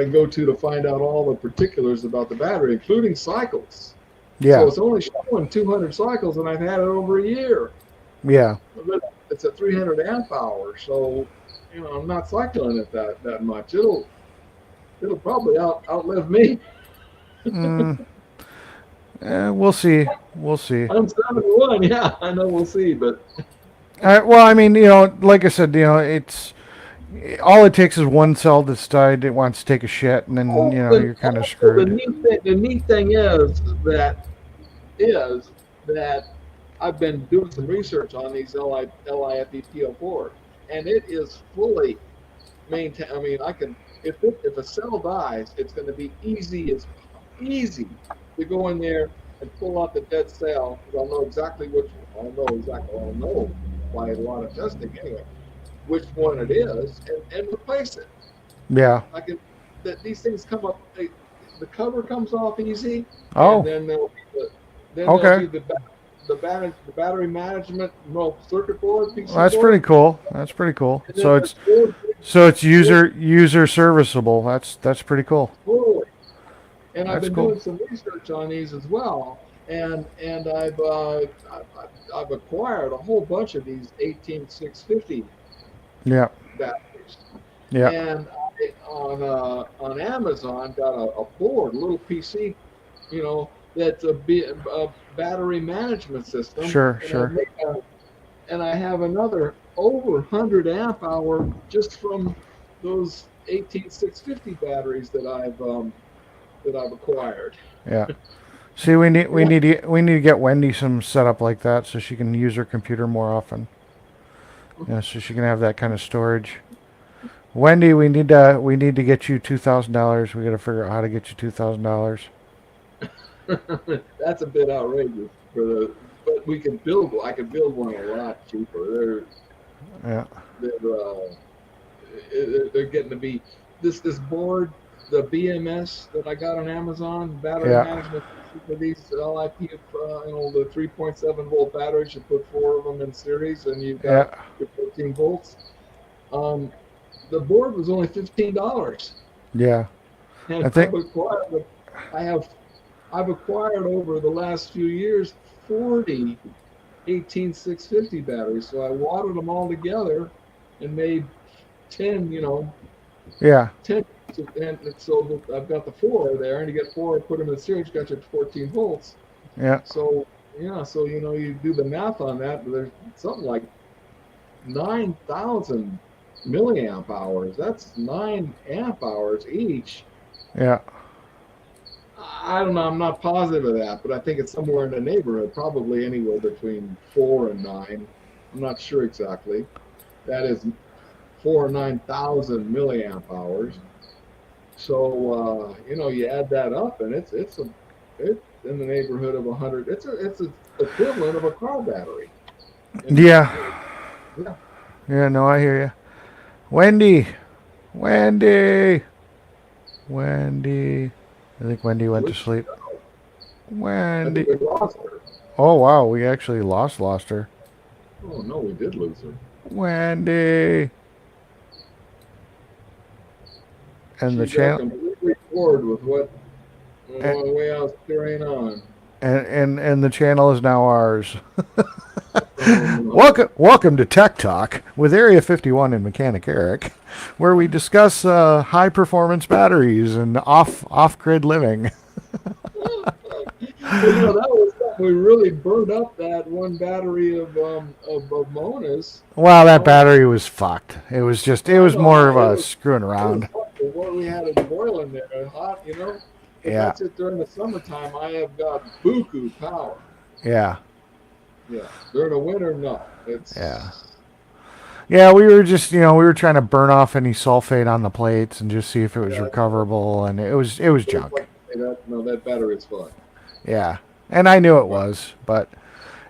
can go to find out all the particulars about the battery, including cycles. Yeah. So Yeah. it's only showing 200 cycles, and I've had it over a year. Yeah. But it's a 300 amp hour, so I'm not cycling it that much. It'll probably outlive me. Mm, We'll see. We'll see. I'm 71. Yeah, I know. We'll see, but Well, I mean, like I said, it's all it takes is one cell to decide it wants to take a shit, and then you're kind of also screwed. the neat thing is that I've been doing some research on these LIFETO4, and it is fully maintained. I mean, I can if a cell dies, it's going to be easy to go in there and pull out the dead cell because I'll know exactly which one. I'll know by a lot of testing anyway which one it is and replace it. Yeah. I can that these things come up. The cover comes off easy, and Oh. then there'll Okay. be the battery management circuit board Well, PC that's board, pretty cool. That's pretty cool. and then So there's four it's user serviceable. That's pretty cool. totally. And I've That's been cool. doing some research on these as well, and I've acquired a whole bunch of these 18650 Yeah. batteries. Yeah. And on Amazon got a board, a little PC, that's a battery management system. Sure. And Sure. I have another over 100 amp hour just from those 18650 batteries that I've acquired. Yeah. See, we need to get Wendy some setup like that so she can use her computer more often. Yeah, so she can have that kind of storage. Wendy, we need to get you $2,000. We got to figure out how to get you $2,000. That's a bit outrageous but we can build. I can build one a lot cheaper. Yeah. They're getting to be this board, the BMS that I got on Amazon, battery Yeah. management for these LIP, the 3.7 volt batteries. You put 4 of them in series, and you've got Yeah. your 14 volts. The board was only $15, Yeah. and I think. I've acquired over the last few years 40 18650 batteries. So I wadded them all together and made 10, Yeah. 10. And so I've got the 4 there, and you get 4, put them in series, got you 14 volts. Yeah. So, you do the math on that, but there's something like 9,000 milliamp hours. That's 9 amp hours each. Yeah. I don't know. I'm not positive of that, but I think it's somewhere in the neighborhood, probably anywhere between 4 and 9. I'm not sure exactly. That is 4 or 9,000 milliamp hours. So you add that up, and it's in the neighborhood of 100. It's an equivalent of a car battery. Yeah. Yeah. Yeah. No, I hear you. Wendy. I think Wendy went to sleep. I Wendy. think we lost her. Oh wow, we actually lost her. Oh no, we did lose her. Wendy. And the She got channel. completely bored with the way I was carrying on. And the channel is now ours. Welcome to Tech Talk with Area 51 and Mechanic Eric, where we discuss high performance batteries and off grid living. Well, that was we really burned up that one battery of Mona's. Well, that battery was fucked. It was more of a screwing around. What we had it boiling there, hot, If Yeah. that's it during the summertime, I have got buku power. Yeah. Yeah. During the winter, no. Yeah. Yeah, we were just, we were trying to burn off any sulfate on the plates and just see if it was recoverable, and it was junk. That battery is fun. Yeah. And I knew it was, but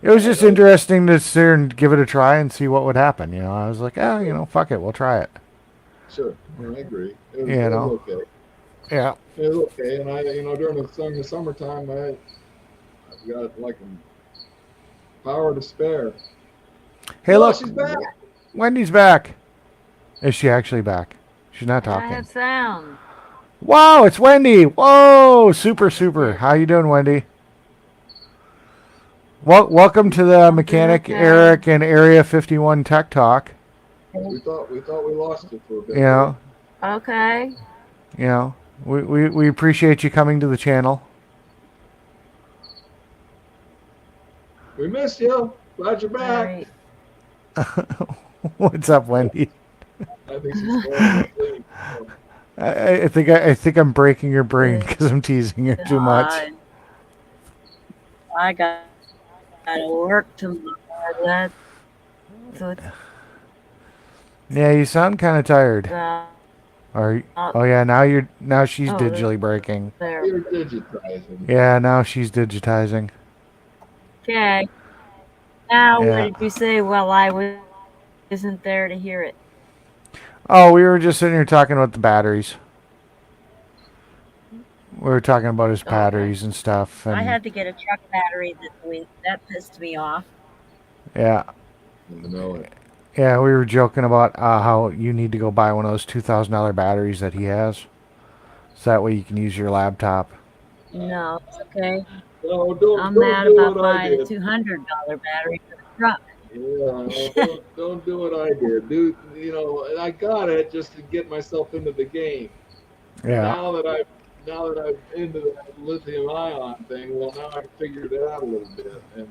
it was just interesting to sit there and give it a try and see what would happen. I was like, fuck it, we'll try it. Sure. Yeah, I agree. It was okay. Yeah. It was okay. And I, during the summertime, I've got like power to spare. Hey, look. She's back. Wendy's back. Is she actually back? She's not I talking. have sound. Wow, it's Wendy. Whoa, super. How you doing, Wendy? Welcome to the Mechanic Eric and Area 51 Tech Talk. We thought we lost it for a bit. Okay. We appreciate you coming to the channel. We missed you. Glad you're All back. right. What's up, Wendy? I think she's falling asleep. Oh, I think I'm breaking your brain Uh, because I'm teasing her too much. God, I got to work tomorrow. That's what's Yeah, you sound kind of tired. up. Oh yeah, now she's oh, digitally breaking. There. you're digitizing. Yeah, now she's digitizing. Okay. Now, what Yeah. did you say? Well, I wasn't there to hear it. Oh, we were just sitting here talking about the batteries. We were talking about his Okay. batteries and stuff, I and had to get a truck battery this week. That pissed me off. yeah, I know it. yeah, we were joking about how you need to go buy one of those $2,000 batteries that he has, so that way you can use your laptop. No, it's okay. No, I'm don't mad do about what I buying a did. $200 battery for the truck. Yeah, no, don't do what I did. I got it just to get myself into the game. And Yeah, now that I'm into that lithium ion thing, well, now I figured it out a little bit. And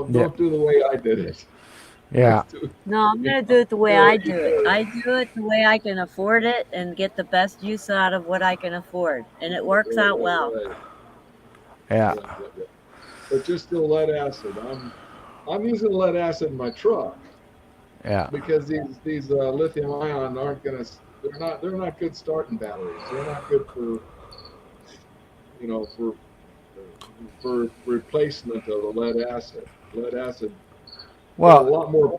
yeah, don't do the way I did it. yeah, Just do No, I'm you going to do know, it the way do I what you do it. do. I do it the way I can afford it and get the best use out of what I can afford. And it works Right, out well. right, right. yeah. Yeah, yeah, yeah. But you're still lead acid. I'm using lead acid in my truck Yeah. because these lithium ion aren't gonna. They're not good starting batteries. They're not good for you know for replacement of the lead acid. Lead acid got a Well, lot more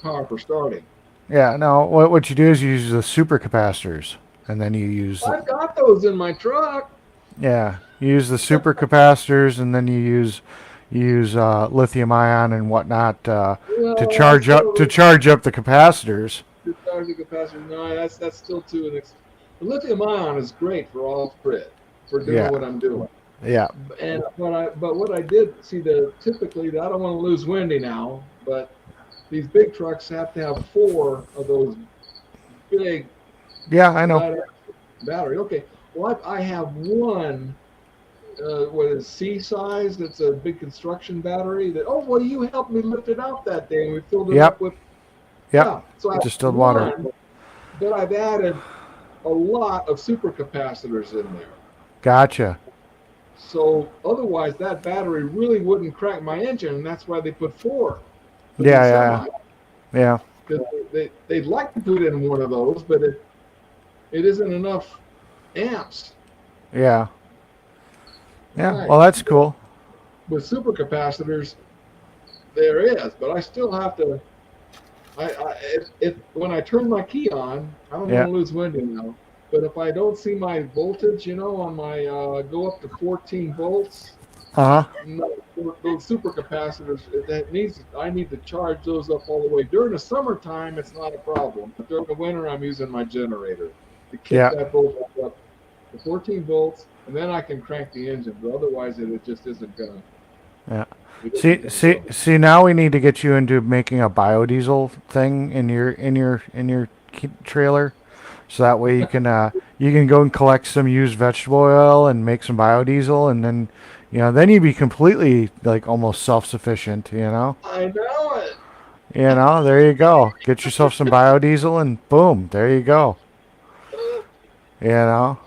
power for starting. yeah. No, what you do is you use the supercapacitors, and then you use I've got those in my truck. yeah, you use the supercapacitors, and then you use lithium ion and whatnot to Well, I charge still up the capacitors. the charging capacity. No, that's still too the lithium ion is great for off grid for doing Yeah, what I'm doing. yeah, And but what I did see the typically I don't want to lose Wendy now, but these big trucks have to have four of those big yeah. I know. lead acid battery. Okay, well I have one. What is C size? That's a big construction battery. That well you helped me lift it out that day and we filled it up Yep, with yep. yeah. So I have Distilled water. one, but I've added a lot of supercapacitors in there. Gotcha. So otherwise, that battery really wouldn't crack my engine, and that's why they put four for Yeah, these yeah, semis. yeah, Because they'd like to put in one of those, but it isn't enough amps. yeah, All yeah. right. Well, that's cool. With supercapacitors, there is, but I still have to. If when I turn my key on, I don't want Yeah. to lose Wendy now. But if I don't see my voltage, on my go up to 14 volts, Uh huh. no, those supercapacitors, I need to charge those up all the way. During the summertime, it's not a problem. But during the winter, I'm using my generator to kick Yeah. that voltage up to 14 volts, and then I can crank the engine. But otherwise, it just isn't gonna. Yeah. It isn't See, gonna see, go. see. Now we need to get you into making a biodiesel thing in your trailer, so that way you can go and collect some used vegetable oil and make some biodiesel, and then you'd be completely like almost self-sufficient. I know it. There you go. Get yourself some biodiesel, and boom, there you go. You know.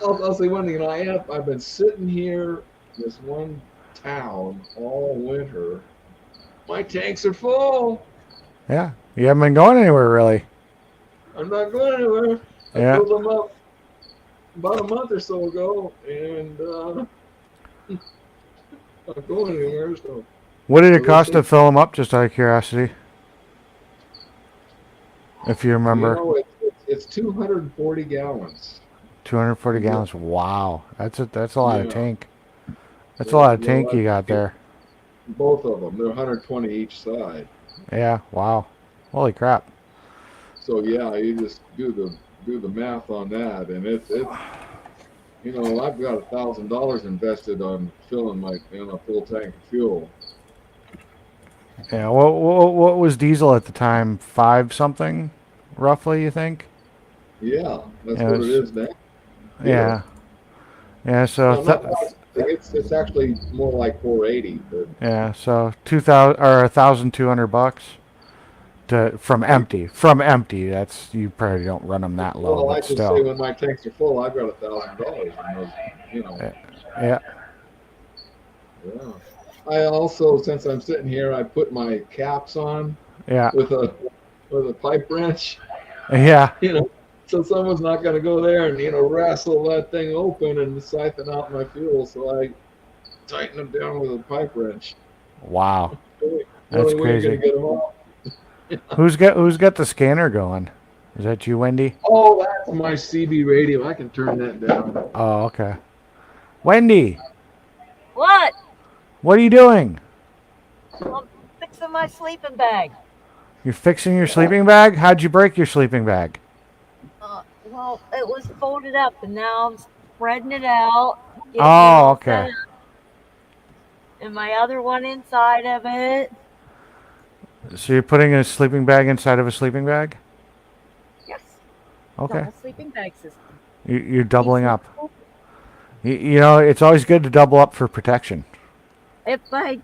I'll say one thing. I've been sitting here this one town all winter. My tanks are full. Yeah. You haven't been going anywhere really. I'm not going anywhere. I Yeah. filled them up about a month or so ago, and not going anywhere. What did it So cost they to fill them up? Just out of curiosity, if you you remember. know, it's 240 gallons. 240 Yeah, gallons. Wow, that's a lot of yeah. tank. That's a So lot of well, tank you got there. both of them. They're 120 each side. Yeah. Wow. Holy crap. So yeah, you just do the math on that, and I've got $1,000 invested on filling my a full tank of fuel. Yeah. What was diesel at the time? Five something, roughly. You think? Yeah, that's It what it was. is now. Here, Yeah. Yeah. So well, not five. It's actually more like 480, but Yeah, so 2,000 or $1,200 to from empty. That's you probably don't run them that low, well, I but just say still. when my tanks are full, I've got $1,000 in those. You know, Yeah, yeah. I also, since I'm sitting here, I put my caps on yeah, with a pipe wrench. yeah. You know, so someone's not going to go there and wrestle that thing open and siphon out my fuel. So I tighten them down with a pipe wrench. Wow, The that's only way you're going crazy. to get them off. Who's got the scanner going? Is that you, Wendy? Oh, that's my CB radio. I can turn that down. Oh, okay. Wendy, What? what are you doing? I'm fixing my sleeping bag. You're fixing your sleeping bag? How'd you break your sleeping bag? Well, it was folded up, and now I'm spreading it out, getting it Oh, all set okay. up, and my other one inside of it. So you're putting a sleeping bag inside of a sleeping bag? Yes, Okay. double sleeping bag system. You're Keeps doubling me up. cool. It's always good to double up for protection. If I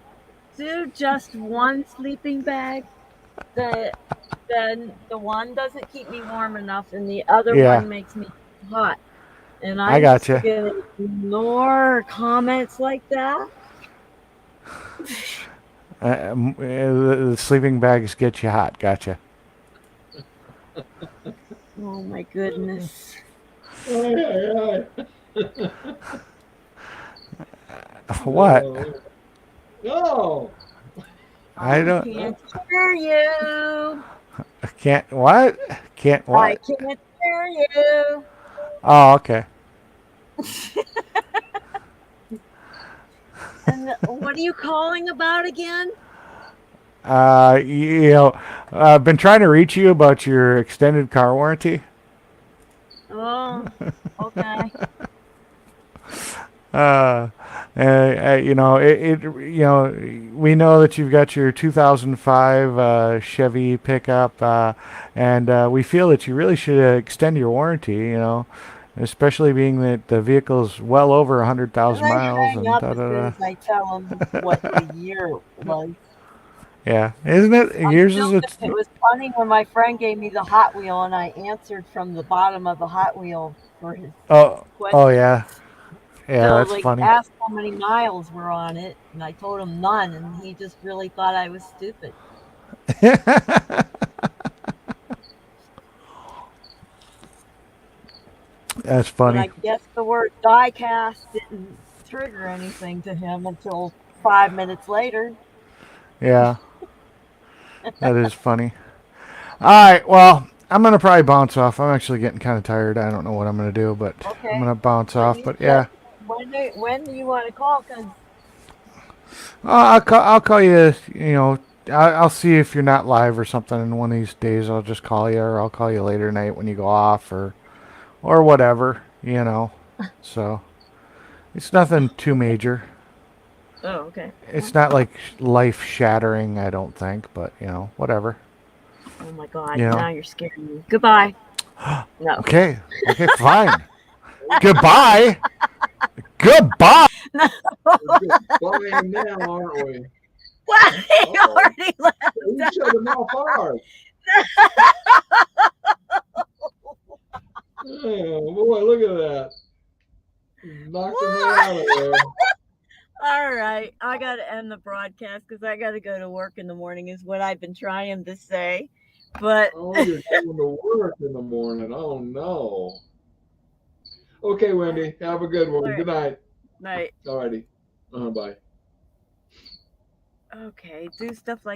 do just one sleeping bag, the then the one doesn't keep me warm enough, and the other Yeah, one makes me hot. And I I'm just gotcha. gonna ignore comments like that. The sleeping bags get you hot. Gotcha. Oh my goodness. Aye, aye, What? no. I I don't. can't hear you. Can't. What? Can't I what? can't hear you. Oh, okay. And what are you calling about again? I've been trying to reach you about your extended car warranty. Oh, okay. Uh, we know that you've got your 2005 Chevy pickup, and we feel that you really should extend your warranty. Especially being that the vehicle's well over And 100,000 they miles hang and up da as da soon da. as I tell them what the year was. Yeah, isn't it? I Yours still is think it was funny when my friend gave me the Hot Wheel and I answered from the bottom of the Hot Wheel for his oh oh question. yeah, yeah, So that's like funny. asked how many miles were on it, and I told him none, and he just really thought I was stupid. That's But funny. I guess the word diecast didn't trigger anything to him until 5 minutes later. Yeah, that is funny. All right, well, I'm gonna probably bounce off. I'm actually getting kind of tired. I don't know what I'm gonna do, but I'm Okay. gonna bounce Well, off. you But said yeah, when do you want to call? Because I'll call you. I'll see if you're not live or something. And one of these days, I'll just call you, or I'll call you later tonight when you go off, or whatever. So it's nothing too major. oh, okay. It's not like life shattering, I don't think, but whatever. Oh my God! You know. Now you're scaring me. Goodbye. No. Okay. Okay. Fine. Goodbye. Goodbye. We're just flying now, aren't we? Well, he Oh, already left. you shut them off hard. Oh boy, look at that. Knocked him right out of there. All right, I got to end the broadcast because I got to go to work in the morning, is what I've been trying to say. But Oh, you're going to work in the morning. Oh no. Okay, Wendy. Have a good one. all Good right, night. night. Alrighty. Bye. Okay, do stuff like